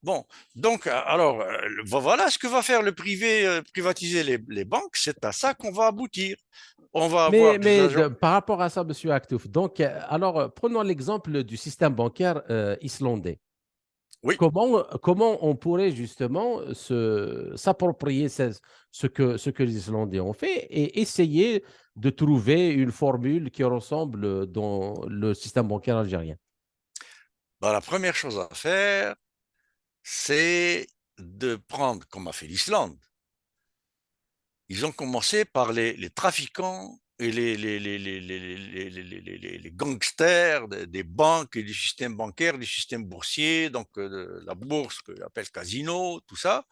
Bon, donc, alors, voilà ce que va faire le privé, privatiser les banques, c'est à ça qu'on va aboutir. On va avoir des
Mais
agents.
par rapport à ça, Monsieur Aktouf, donc, alors, prenons l'exemple du système bancaire islandais.
Oui,
Comment on pourrait justement s'approprier ce que les Islandais ont fait et essayer de trouver une formule qui ressemble dans le système bancaire algérien?
bah, la première chose à faire, c'est de prendre, comme a fait l'Islande, ils ont commencé par les trafiquants et les gangsters des banques et du système bancaire, du système boursier, donc la bourse, qu'on appelle casino, tout ça.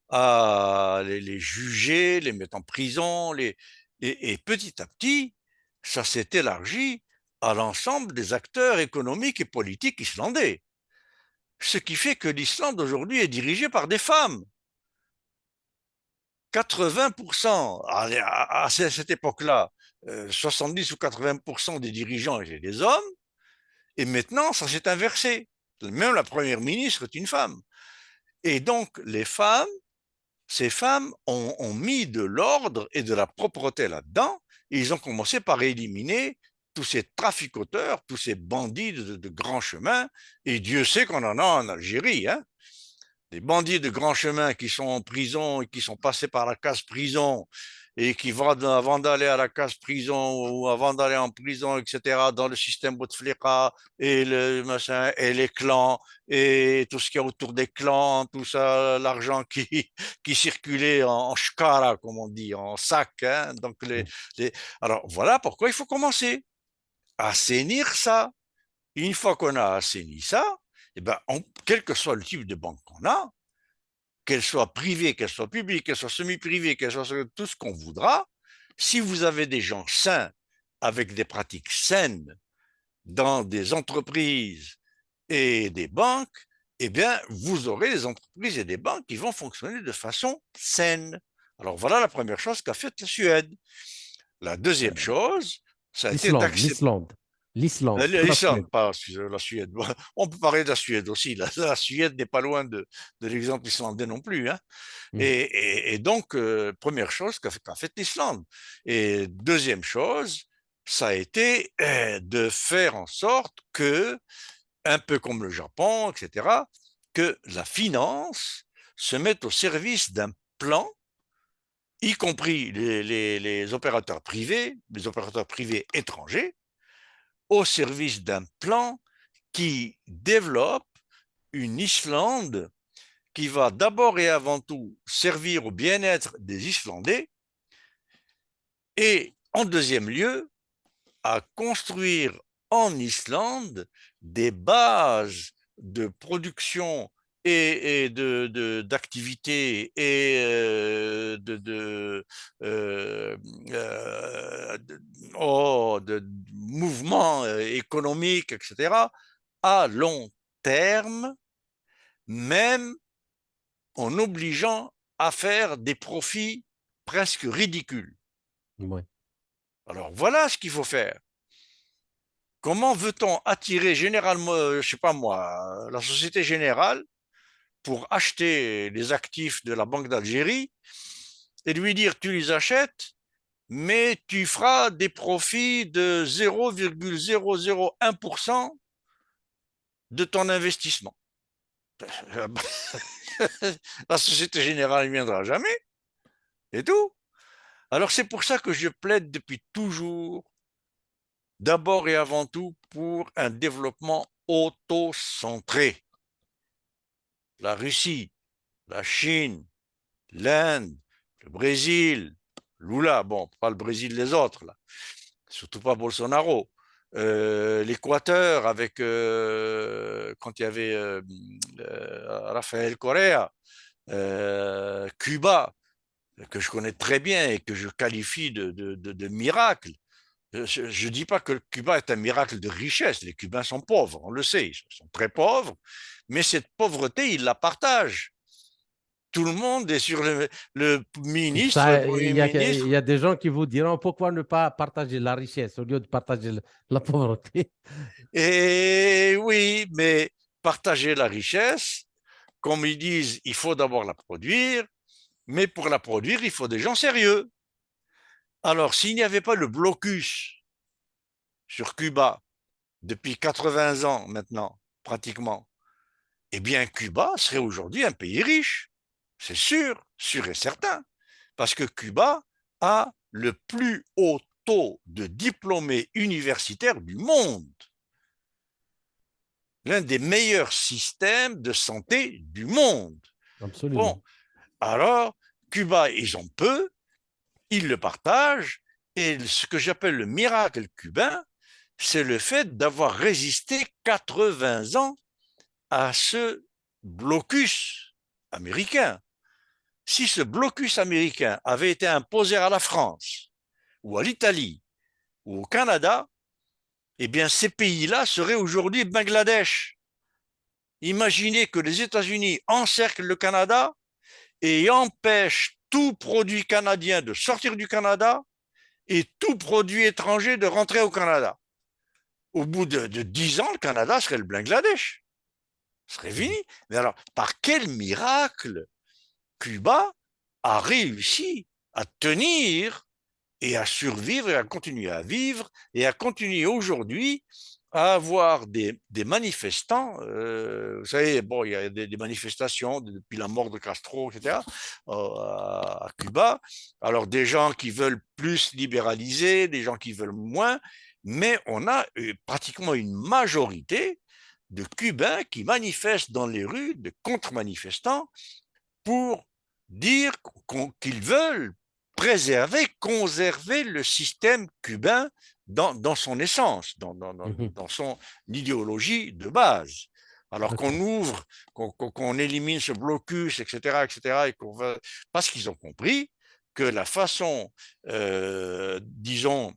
à les juger, les mettre en prison, et petit à petit, ça s'est élargi à l'ensemble des acteurs économiques et politiques islandais. Ce qui fait que l'Islande aujourd'hui est dirigée par des femmes. 80%, à cette époque-là, 70 ou 80% des dirigeants étaient des hommes, et maintenant, ça s'est inversé. Même la première ministre est une femme. Et donc, ces femmes ont mis de l'ordre et de la propreté là-dedans, et ils ont commencé par éliminer tous ces traficoteurs, tous ces bandits de grands chemins, et Dieu sait qu'on en a en Algérie, hein. Des bandits de grand chemin qui sont en prison et qui sont passés par la case prison et qui vont, avant d'aller à la case prison ou avant d'aller en prison, etc., dans le système Bouteflika et le machin et les clans et tout ce qu'il y a autour des clans, tout ça, l'argent qui circulait en shkara, comme on dit, en sac, hein. Donc les... Alors voilà pourquoi il faut commencer à assainir ça. Une fois qu'on a assaini ça, eh ben, quel que soit le type de banque qu'on a, qu'elle soit privée, qu'elle soit publique, qu'elle soit semi-privée, qu'elle soit tout ce qu'on voudra, si vous avez des gens sains, avec des pratiques saines dans des entreprises et des banques, eh bien, vous aurez des entreprises et des banques qui vont fonctionner de façon saine. Alors voilà la première chose qu'a faite la Suède. La deuxième chose, ça a été
L'Islande,
d'accepter
l'Islande, l'Islande, pas la
l'Islande,
Suède.
pas la Suède. On peut parler de la Suède aussi. La Suède n'est pas loin de l'exemple islandais non plus, hein.
Mm.
Et donc, première chose qu'a fait l'Islande. Et deuxième chose, ça a été de faire en sorte que, un peu comme le Japon, etc., que la finance se mette au service d'un plan, y compris les opérateurs privés, les opérateurs privés étrangers, au service d'un plan qui développe une Islande qui va d'abord et avant tout servir au bien-être des Islandais et en deuxième lieu à construire en Islande des bases de production d'activité et euh, euh, de, de mouvements économiques, etc., à long terme, même en obligeant à faire des profits presque ridicules.
Ouais.
Alors voilà ce qu'il faut faire. Comment veut-on attirer généralement, je sais pas moi, la Société Générale pour acheter les actifs de la Banque d'Algérie et lui dire tu les achètes, mais tu feras des profits de 0,001% de ton investissement. La Société Générale ne viendra jamais, et tout. Alors c'est pour ça que je plaide depuis toujours, d'abord et avant tout, pour un développement auto-centré. La Russie, la Chine, l'Inde, le Brésil, Lula, bon, pas le Brésil, les autres, là, surtout pas Bolsonaro, l'Équateur avec, quand il y avait Rafael Correa, Cuba, que je connais très bien et que je qualifie de miracle. Je ne dis pas que Cuba est un miracle de richesse. Les Cubains sont pauvres, on le sait, ils sont très pauvres, mais cette pauvreté, ils la partagent. Tout le monde est sur le ministre, le
Ça,
premier
il
ministre.
y a des gens qui vous diront pourquoi ne pas partager la richesse au lieu de partager la pauvreté.
Et oui, mais partager la richesse, comme ils disent, il faut d'abord la produire, mais pour la produire, il faut des gens sérieux. Alors, s'il n'y avait pas le blocus sur Cuba depuis 80 ans maintenant, pratiquement, eh bien, Cuba serait aujourd'hui un pays riche. C'est sûr, sûr et certain. Parce que Cuba a le plus haut taux de diplômés universitaires du monde. L'un des meilleurs systèmes de santé du monde. Bon,
Absolument.
alors, Cuba, ils ont peu, ils le partagent, et ce que j'appelle le miracle cubain, c'est le fait d'avoir résisté 80 ans à ce blocus américain. si ce blocus américain avait été imposé à la France ou à l'Italie ou au Canada, eh bien, ces pays-là seraient aujourd'hui Bangladesh. Imaginez que les États-Unis encerclent le Canada et empêchent tout produit canadien de sortir du Canada et tout produit étranger de rentrer au Canada. Au bout de 10 ans, le Canada serait le Bangladesh. Ce serait fini. Mais alors, par quel miracle Cuba a réussi à tenir et à survivre et à continuer à vivre et à continuer aujourd'hui à avoir des manifestants. Vous savez, bon, il y a des manifestations depuis la mort de Castro, etc., à Cuba. Alors, des gens qui veulent plus libéraliser, des gens qui veulent moins, mais on a pratiquement une majorité de Cubains qui manifestent dans les rues, de contre-manifestants, pour dire qu'ils veulent préserver, conserver le système cubain dans son essence, dans son idéologie de base. Alors qu'on ouvre, qu'on élimine ce blocus, etc., et qu'on va, parce qu'ils ont compris que la façon, disons,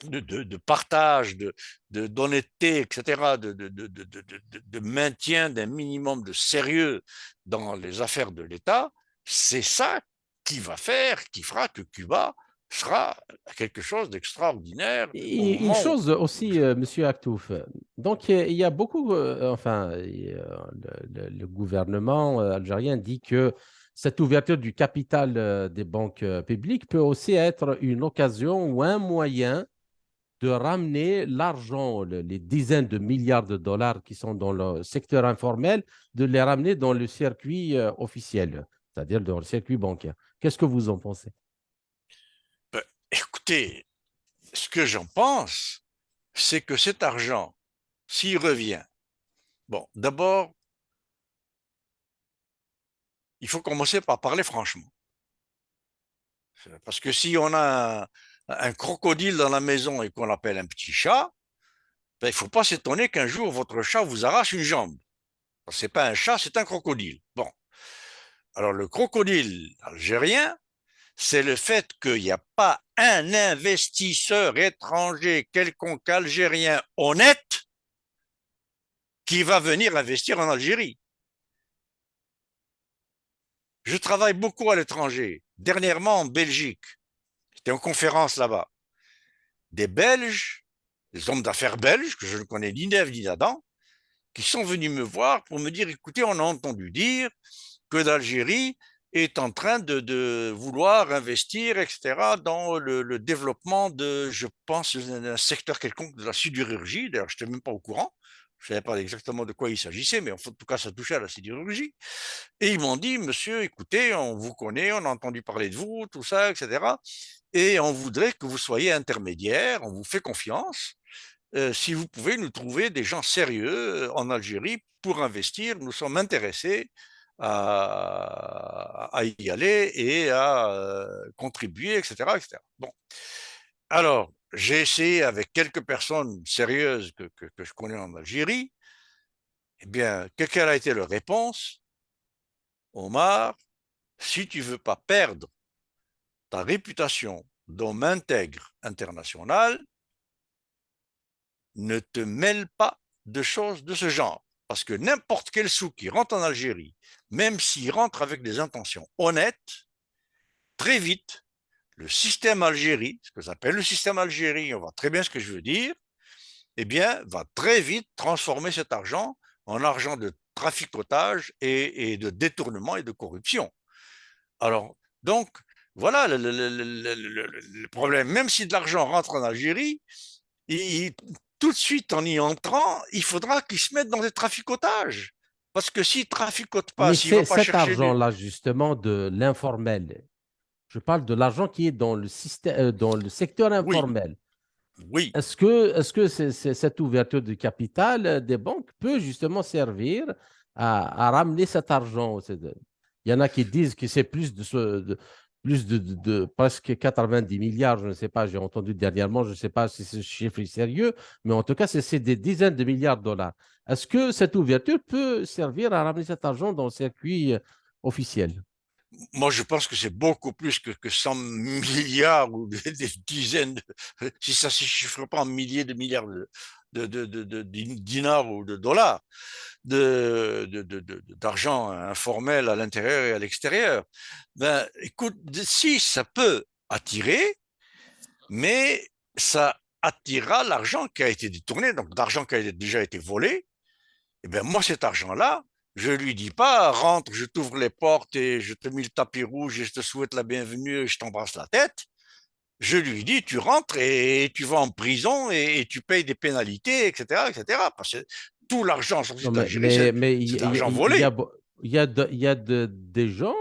de partage, d'honnêteté, etc., de maintien d'un minimum de sérieux dans les affaires de l'État, c'est ça qui va faire, qui fera que Cuba sera quelque chose d'extraordinaire au
Et une
moment où...
chose aussi, Monsieur Aktouf, donc il y a beaucoup, enfin, le gouvernement algérien dit que cette ouverture du capital des banques publiques peut aussi être une occasion ou un moyen de ramener l'argent, les dizaines de milliards de dollars qui sont dans le secteur informel, de les ramener dans le circuit officiel, c'est-à-dire dans le circuit bancaire. Qu'est-ce que vous en pensez?
Ben, écoutez, ce que j'en pense, c'est que cet argent, s'il revient, bon, d'abord, il faut commencer par parler franchement. Parce que si on a un crocodile dans la maison et qu'on l'appelle un petit chat, ben, il ne faut pas s'étonner qu'un jour votre chat vous arrache une jambe. Ce n'est pas un chat, c'est un crocodile. Bon, alors le crocodile algérien, c'est le fait qu'il n'y a pas un investisseur étranger quelconque algérien honnête qui va venir investir en Algérie. Je travaille beaucoup à l'étranger, dernièrement en Belgique. J'étais en conférence là-bas. Des Belges, des hommes d'affaires belges, que je ne connais ni d'Ève ni d'Adam, qui sont venus me voir pour me dire, écoutez, on a entendu dire que l'Algérie est en train de vouloir investir, etc., dans le développement de, je pense, un secteur quelconque de la sidérurgie. D'ailleurs, je n'étais même pas au courant. Je ne savais pas exactement de quoi il s'agissait, mais en tout cas, ça touchait à la sidérurgie. Et ils m'ont dit, monsieur, écoutez, on vous connaît, on a entendu parler de vous, tout ça, etc. Et on voudrait que vous soyez intermédiaire, on vous fait confiance. Si vous pouvez nous trouver des gens sérieux en Algérie pour investir, nous sommes intéressés à y aller et à contribuer, etc., etc. Bon, alors, j'ai essayé avec quelques personnes sérieuses que je connais en Algérie. Eh bien, quelle a été leur réponse? Omar, si tu ne veux pas perdre ta réputation d'homme intègre international, ne te mêle pas de choses de ce genre. Parce que n'importe quel sou qui rentre en Algérie, même s'il rentre avec des intentions honnêtes, très vite, le système Algérie, ce que j'appelle le système Algérie, on voit très bien ce que je veux dire, eh bien, va très vite transformer cet argent en argent de traficotage et de détournement et de corruption. Alors, donc, voilà le problème. Même si de l'argent rentre en Algérie, tout de suite en y entrant, il faudra qu'ils se mettent dans des traficotages. Parce que s'ils ne traficotent pas,
Mais
s'il ne
c'est
va pas
cet
chercher des...
argent-là, justement, de l'informel. Je parle de l'argent qui est dans le système, dans le secteur
Oui,
informel.
oui.
Est-ce que cette ouverture de capital des banques peut justement servir à ramener cet argent? Il y en a qui disent que c'est plus de presque 90 milliards, je ne sais pas, j'ai entendu dernièrement, je ne sais pas si ce chiffre est sérieux, mais en tout cas, c'est des dizaines de milliards de dollars. Est-ce que cette ouverture peut servir à ramener cet argent dans le circuit officiel?
Moi, je pense que c'est beaucoup plus que 100 milliards ou des dizaines, si ça ne se chiffre pas en milliers de milliards de dinars ou de dollars, d'argent informel à l'intérieur et à l'extérieur. Ben, écoute, si ça peut attirer, mais ça attirera l'argent qui a été détourné, donc l'argent qui a déjà été volé. Eh bien, moi, cet argent-là, je ne lui dis pas, rentre, je t'ouvre les portes et je te mets le tapis rouge et je te souhaite la bienvenue et je t'embrasse la tête. Je lui dis, tu rentres et tu vas en prison et tu payes des pénalités, etc., etc. Parce que tout l'argent sorti
Non,
d'Algérie, c'est
il
de
y,
l'argent
il y a,
volé.
il y a des gens,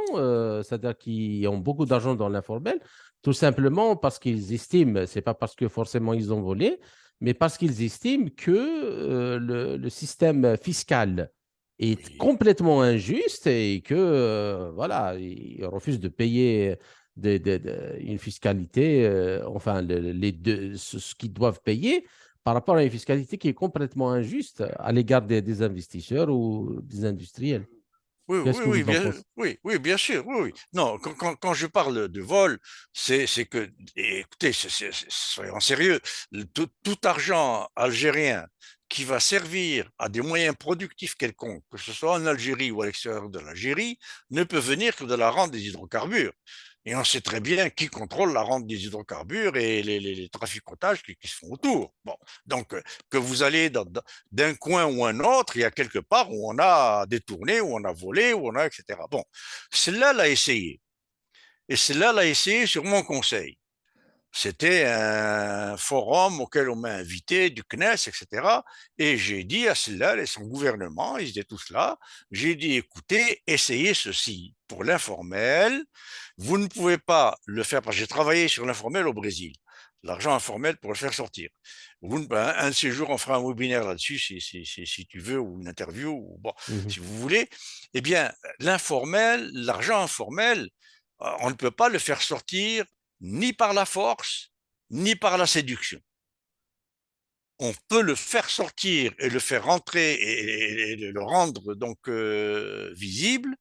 c'est-à-dire qui ont beaucoup d'argent dans l'informel, tout simplement parce qu'ils estiment, c'est pas parce que forcément ils ont volé, mais parce qu'ils estiment que le système fiscal est
Oui,
complètement injuste et que, voilà, ils refusent de payer une fiscalité, enfin, les deux, ce qu'ils doivent payer par rapport à une fiscalité qui est complètement injuste à l'égard des investisseurs ou des industriels.
oui,
Qu'est-ce
oui,
que
oui,
vous en
bien,
pensez?
oui, oui, bien sûr, oui, oui. Non, quand je parle de vol, c'est que, écoutez, soyons sérieux, tout argent algérien qui va servir à des moyens productifs quelconques, que ce soit en Algérie ou à l'extérieur de l'Algérie, ne peut venir que de la rente des hydrocarbures. Et on sait très bien qui contrôle la rente des hydrocarbures et les traficotages qui se font autour. Bon, donc que vous allez d'un coin ou un autre, il y a quelque part où on a détourné, où on a volé, où on a, etc. Bon, celle-là l'a essayé. Et celle-là l'a essayé sur mon conseil. C'était un forum auquel on m'a invité, du CNES, etc. Et j'ai dit à celle-là et son gouvernement, ils étaient tous là, j'ai dit, écoutez, essayez ceci. Pour l'informel, vous ne pouvez pas le faire, parce que j'ai travaillé sur l'informel au Brésil, l'argent informel pour le faire sortir. Un de ces jours, on fera un webinaire là-dessus, si tu veux, ou une interview, ou bon,
Mhm.
si vous voulez. Eh bien, l'informel, l'argent informel, on ne peut pas le faire sortir ni par la force, ni par la séduction. On peut le faire sortir et le faire rentrer et le rendre donc visible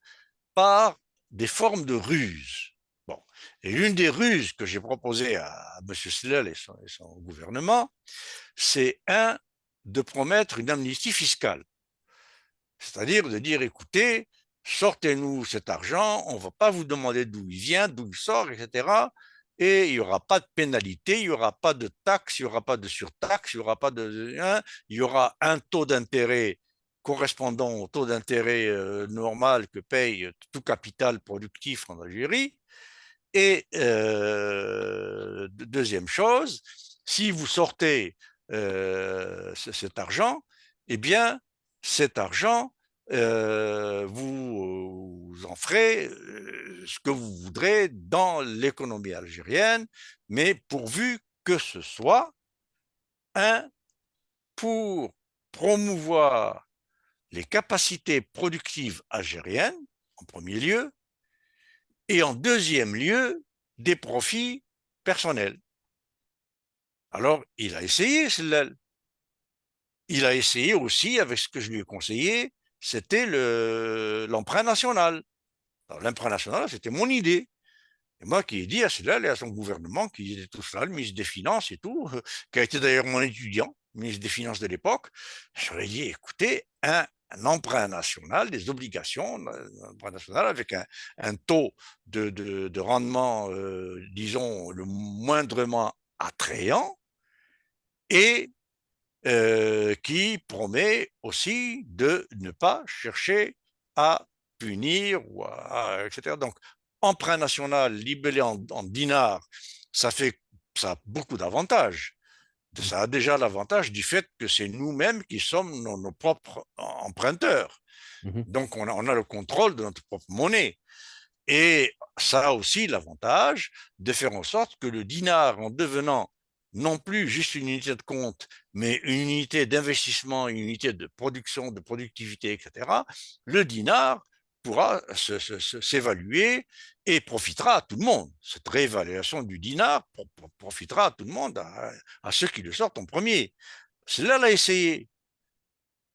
par des formes de ruses. Bon. Et l'une des ruses que j'ai proposées à M. Slell et son gouvernement, c'est de promettre une amnistie fiscale. C'est-à-dire de dire, écoutez, sortez-nous cet argent, on ne va pas vous demander d'où il vient, d'où il sort, etc. Et il n'y aura pas de pénalité, il n'y aura pas de taxe, il n'y aura pas de surtaxe, il n'y aura pas de... Hein, il y aura un taux d'intérêt correspondant au taux d'intérêt normal que paye tout capital productif en Algérie. Et deuxième chose, si vous sortez cet argent, eh bien, cet argent, vous en ferez ce que vous voudrez dans l'économie algérienne, mais pourvu que ce soit un pour promouvoir les capacités productives algériennes, en premier lieu, et en deuxième lieu, des profits personnels. Alors, il a essayé celle-là. Il a essayé aussi, avec ce que je lui ai conseillé, c'était l'emprunt national. Alors, l'emprunt national, c'était mon idée. Et moi qui ai dit à cela et à son gouvernement, qui était tout là, le ministre des Finances et tout, qui a été d'ailleurs mon étudiant, ministre des Finances de l'époque, je lui ai dit, écoutez, un emprunt national, des obligations, un emprunt national avec un taux de rendement, disons, le moindrement attrayant, et qui promet aussi de ne pas chercher à punir, etc. Donc, emprunt national libellé en dinars, ça a beaucoup d'avantages. Ça a déjà l'avantage du fait que c'est nous-mêmes qui sommes nos propres emprunteurs.
Mhm.
Donc, on a le contrôle de notre propre monnaie. Et ça a aussi l'avantage de faire en sorte que le dinar, en devenant non plus juste une unité de compte, mais une unité d'investissement, une unité de production, de productivité, etc., le dinar pourra s'évaluer et profitera à tout le monde. Cette réévaluation du dinar profitera à tout le monde, à ceux qui le sortent en premier. Cela l'a essayé.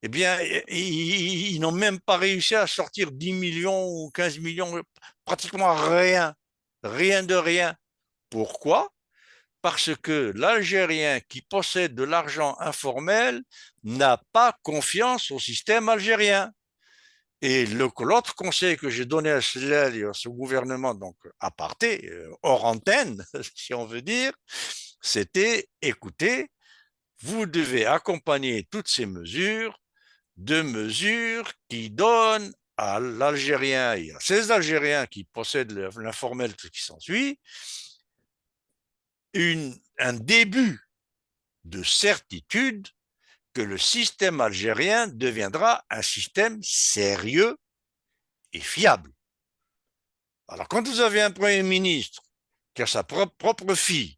eh bien, ils n'ont même pas réussi à sortir 10 millions ou 15 millions, pratiquement rien, rien de rien. Pourquoi? Parce que l'Algérien qui possède de l'argent informel n'a pas confiance au système algérien. Et l'autre conseil que j'ai donné à ce gouvernement, donc aparté, hors antenne, si on veut dire, c'était, écoutez, vous devez accompagner toutes ces mesures de mesures qui donnent à l'Algérien et à ces Algériens qui possèdent l'informel qui s'ensuit un début de certitude que le système algérien deviendra un système sérieux et fiable. Alors quand vous avez un Premier ministre qui a sa propre fille,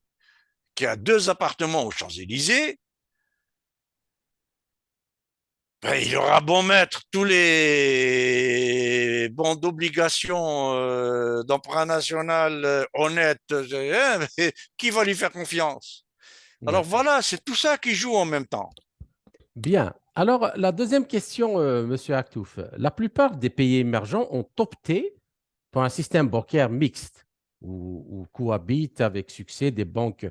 qui a 2 appartements aux Champs-Élysées, ben, il aura beau mettre tous les bons d'obligation d'emprunt national honnête, qui va lui faire confiance? Alors
D'accord.
voilà, c'est tout ça qui joue en même temps.
Bien. Alors, la deuxième question, Monsieur Aktouf. La plupart des pays émergents ont opté pour un système bancaire mixte où cohabitent avec succès des banques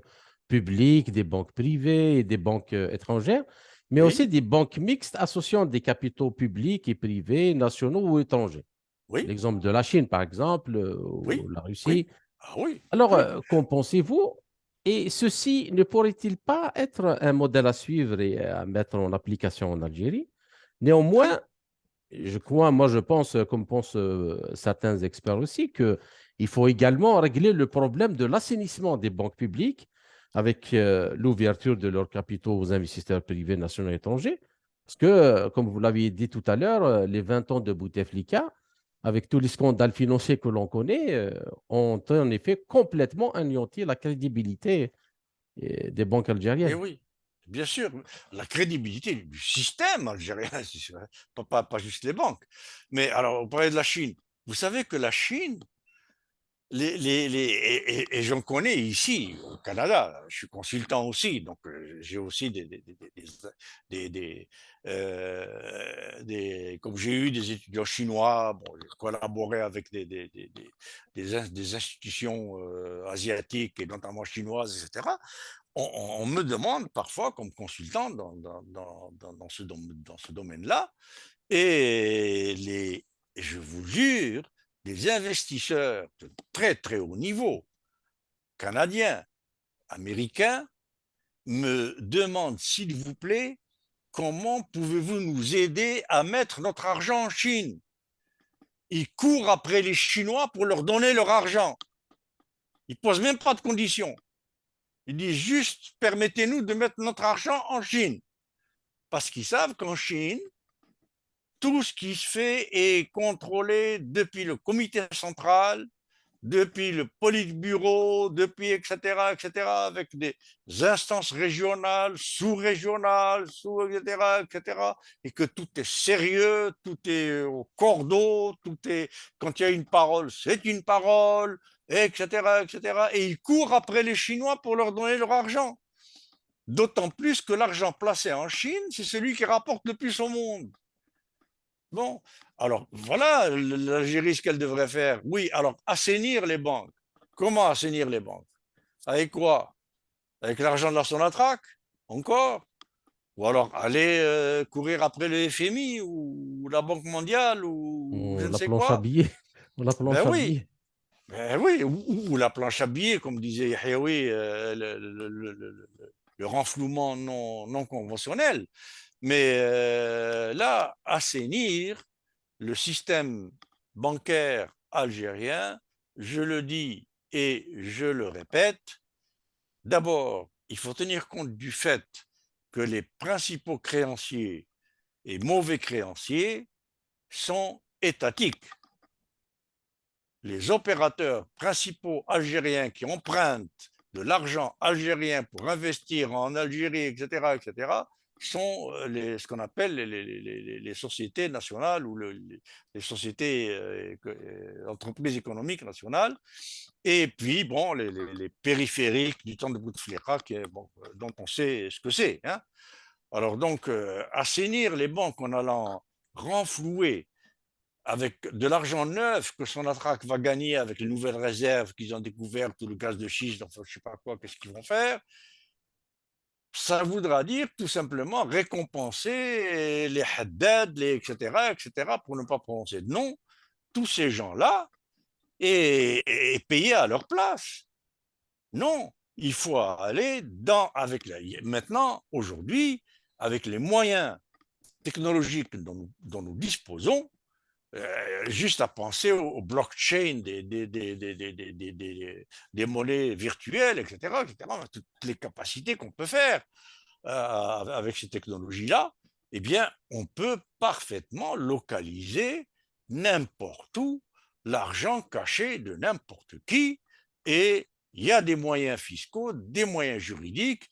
publiques, des banques privées et des banques étrangères, mais aussi
Oui,
des banques mixtes associant des capitaux publics et privés, nationaux ou étrangers.
oui,
L'exemple de la Chine, par exemple,
oui,
ou la
oui,
Russie.
ah oui,
Alors,
oui.
qu'en pensez-vous? Et ceci ne pourrait-il pas être un modèle à suivre et à mettre en application en Algérie? Néanmoins, moi je pense, comme pensent certains experts aussi, qu'il faut également régler le problème de l'assainissement des banques publiques avec l'ouverture de leurs capitaux aux investisseurs privés nationaux et étrangers. Parce que, comme vous l'aviez dit tout à l'heure, les 20 ans de Bouteflika, avec tous les scandales financiers que l'on connaît, ont en effet complètement anéanti la crédibilité des banques
Et
algériennes.
oui, bien sûr, la crédibilité du système algérien, pas juste les banques. Mais alors, on parlait de la Chine. Vous savez que la Chine, et j'en connais ici au Canada, je suis consultant aussi, donc j'ai aussi comme j'ai eu des étudiants chinois, bon, j'ai collaboré avec des institutions asiatiques et notamment chinoises, etc. On me demande parfois comme consultant dans ce domaine-là, et je vous jure, les investisseurs de très très haut niveau, canadiens, américains, me demandent, s'il vous plaît, comment pouvez-vous nous aider à mettre notre argent en Chine? Ils courent après les Chinois pour leur donner leur argent. Ils ne posent même pas de conditions. Ils disent juste, permettez-nous de mettre notre argent en Chine. Parce qu'ils savent qu'en Chine, tout ce qui se fait est contrôlé depuis le comité central, depuis le politburo, depuis etc., avec des instances régionales, sous-régionales, etc., et que tout est sérieux, tout est au cordeau, tout est, quand il y a une parole, c'est une parole, etc., et ils courent après les Chinois pour leur donner leur argent. D'autant plus que l'argent placé en Chine, c'est celui qui rapporte le plus au monde. Bon, alors voilà l'Algérie ce qu'elle devrait faire. Oui, alors assainir les banques. Comment assainir les banques? Avec quoi? Avec l'argent de la Sonatrach? Encore? Ou alors aller courir après le FMI ou la Banque mondiale ou je ne
La
sais
planche à
quoi?
billets. La
Ben
planche à
oui,
billets.
ben oui, ou la planche à billets, comme disait Yahyaoui, le renflouement non conventionnel. Mais là, assainir le système bancaire algérien, je le dis et je le répète, d'abord, il faut tenir compte du fait que les principaux créanciers et mauvais créanciers sont étatiques. Les opérateurs principaux algériens qui empruntent de l'argent algérien pour investir en Algérie, etc., sont ce qu'on appelle les sociétés nationales ou les sociétés entreprises économiques nationales. Et puis, bon, les périphériques du temps de Bouteflika, bon, dont on sait ce que c'est. Hein. Alors donc, assainir les banques en allant renflouer avec de l'argent neuf que Sonatrach va gagner avec les nouvelles réserves qu'ils ont découvertes, le gaz de schiste, enfin, je ne sais pas quoi, qu'est-ce qu'ils vont faire, ça voudra dire tout simplement récompenser les haddad, etc., pour ne pas prononcer de nom, tous ces gens-là et payer à leur place. Non, il faut aller avec maintenant, aujourd'hui, avec les moyens technologiques dont nous disposons, juste à penser au blockchain des monnaies virtuelles, etc., toutes les capacités qu'on peut faire avec ces technologies-là, eh bien, on peut parfaitement localiser n'importe où l'argent caché de n'importe qui et il y a des moyens fiscaux, des moyens juridiques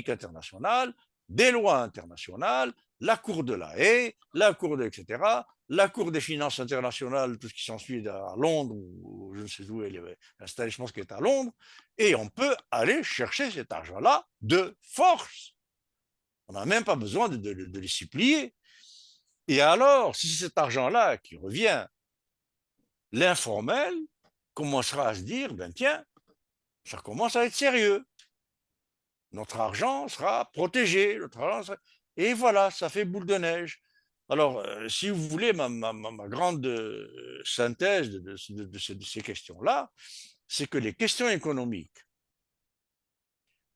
internationaux, des lois internationales, la Cour de la Haye, la Cour de, etc., la Cour des finances internationales, tout ce qui s'ensuit à Londres, ou je ne sais où elle est installée, je pense qu'elle est à Londres, et on peut aller chercher cet argent-là de force. On n'a même pas besoin de les supplier. Et alors, si c'est cet argent-là qui revient, l'informel commencera à se dire, ben tiens, ça commence à être sérieux. Notre argent sera protégé. Et voilà, ça fait boule de neige. Alors, si vous voulez, ma grande synthèse de ces questions-là, c'est que les questions économiques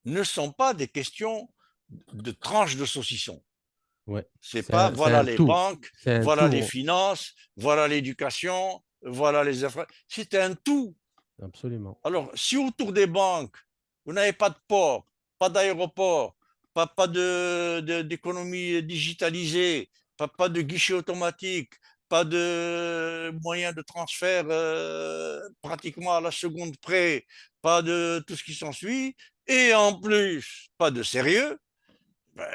ne sont pas des questions de tranches de saucisson.
Ouais,
C'est pas
c'est
voilà
un
les
tout.
banques,
C'est un
voilà les
tout,
finances, voilà l'éducation, voilà les affaires. C'est un tout.
absolument.
Alors, si autour des banques, vous n'avez pas de port, pas d'aéroport, pas d'économie digitalisée, pas de guichet automatique, pas de moyens de transfert pratiquement à la seconde près, pas de tout ce qui s'ensuit, et en plus, pas de sérieux, ben,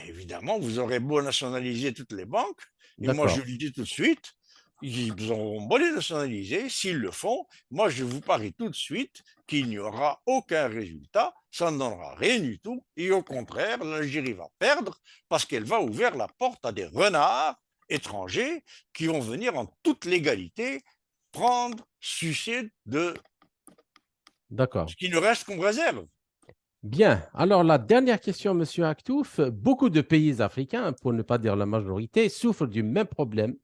évidemment, vous aurez beau nationaliser toutes les banques, et moi je
D'accord,
le dis tout de suite, ils auront beau les nationaliser, s'ils le font, moi je vous parie tout de suite qu'il n'y aura aucun résultat, ça ne donnera rien du tout, et au contraire, l'Algérie va perdre parce qu'elle va ouvrir la porte à des renards étrangers qui vont venir en toute légalité prendre, sucer de
d'accord.
ce qui ne reste qu'on réserve.
Bien. Alors, la dernière question, Monsieur Aktouf. Beaucoup de pays africains, pour ne pas dire la majorité, souffrent du même problème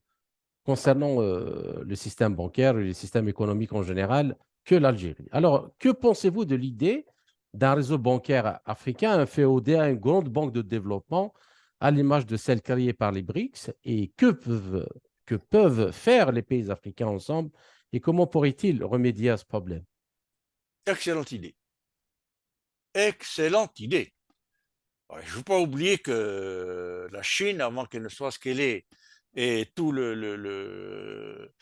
concernant le système bancaire et le système économique en général que l'Algérie. Alors, que pensez-vous de l'idée d'un réseau bancaire africain féodé à une grande banque de développement à l'image de celle créée par les BRICS et que peuvent faire les pays africains ensemble et comment pourraient-ils remédier à ce problème?
Excellente idée. Excellente idée. Ouais, je ne veux pas oublier que la Chine, avant qu'elle ne soit ce qu'elle est, et tout le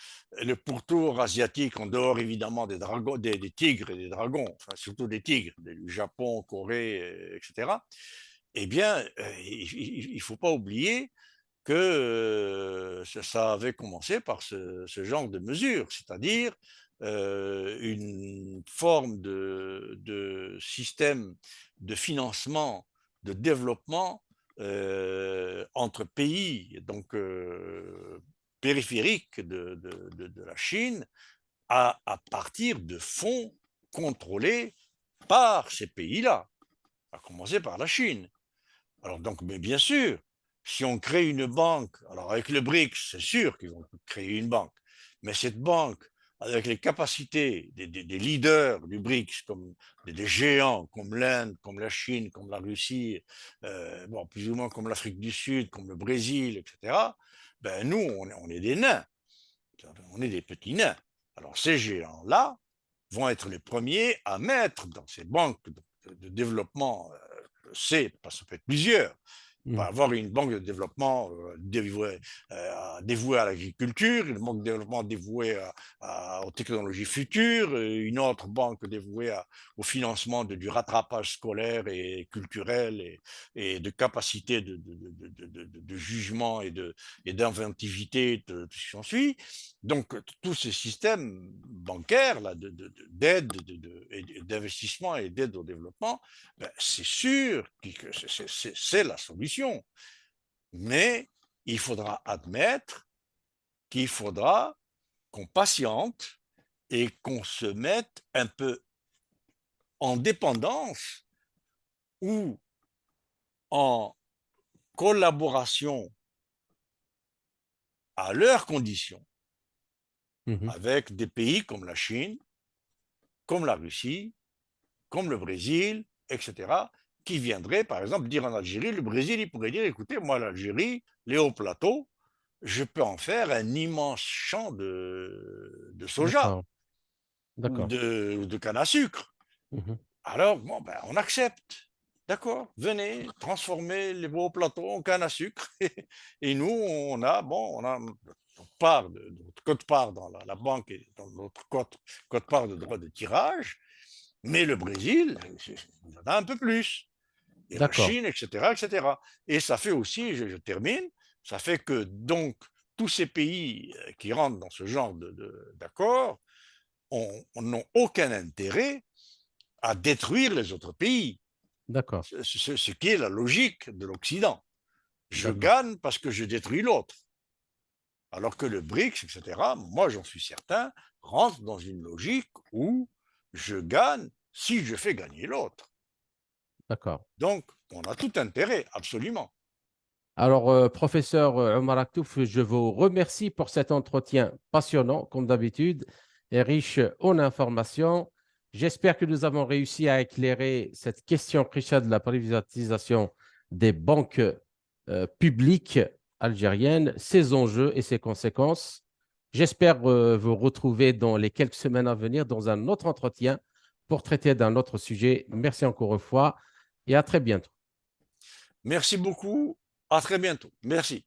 pourtour asiatique, en dehors évidemment des dragons, des tigres et des dragons, enfin, surtout des tigres, du Japon, Corée, etc., eh bien, il ne faut pas oublier que ça avait commencé par ce genre de mesures, c'est-à-dire une forme de système de financement, de développement entre pays donc périphériques de la Chine à partir de fonds contrôlés par ces pays-là, à commencer par la Chine. Alors donc, mais bien sûr, si on crée une banque, alors avec le BRICS, c'est sûr qu'ils vont créer une banque, mais cette banque, avec les capacités des leaders du BRICS, comme des géants comme l'Inde, comme la Chine, comme la Russie, bon, plus ou moins comme l'Afrique du Sud, comme le Brésil, etc., ben nous, on est des nains, on est des petits nains. Alors ces géants-là vont être les premiers à mettre dans ces banques de développement, c'est, parce que ça peut être plusieurs,
Mhm.
avoir une banque de développement dévouée à l'agriculture, une banque de développement dévouée aux technologies futures, une autre banque dévouée au financement du rattrapage scolaire et culturel et de capacité de jugement et d'inventivité, tout ce qui s'ensuit. Donc, tous ces systèmes bancaires d'aide, d'investissement et d'aide au développement, ben, c'est sûr que c'est la solution. Mais il faudra admettre qu'il faudra qu'on patiente et qu'on se mette un peu en dépendance ou en collaboration à leurs conditions
Mhm.
avec des pays comme la Chine, comme la Russie, comme le Brésil, etc., qui viendraient, par exemple, dire en Algérie, le Brésil, il pourrait dire, écoutez, moi, l'Algérie, les hauts plateaux, je peux en faire un immense champ de soja
D'accord,
ou
d'accord.
de canne à sucre.
Mhm.
Alors, bon, ben, on accepte. D'accord, venez transformer les beaux plateaux en canne à sucre. Et nous, on a notre part notre cote-part dans la banque et dans notre cote-part de droit de tirage. Mais le Brésil, il en a un peu plus. Et la
D'accord,
Chine, etc., etc. Et ça fait aussi, je termine, ça fait que donc tous ces pays qui rentrent dans ce genre d'accord n'ont aucun intérêt à détruire les autres pays,
d'accord,
ce qui est la logique de l'Occident. Je
d'accord,
gagne parce que je détruis l'autre. Alors que le BRICS, etc., moi j'en suis certain, rentre dans une logique où je gagne si je fais gagner l'autre.
d'accord.
Donc, on a tout intérêt, absolument.
Alors, professeur Omar Aktouf, je vous remercie pour cet entretien passionnant, comme d'habitude, et riche en informations. J'espère que nous avons réussi à éclairer cette question cruciale de la privatisation des banques publiques algériennes, ses enjeux et ses conséquences. J'espère vous retrouver dans les quelques semaines à venir dans un autre entretien pour traiter d'un autre sujet. Merci encore une fois et à très bientôt.
Merci beaucoup. À très bientôt. Merci.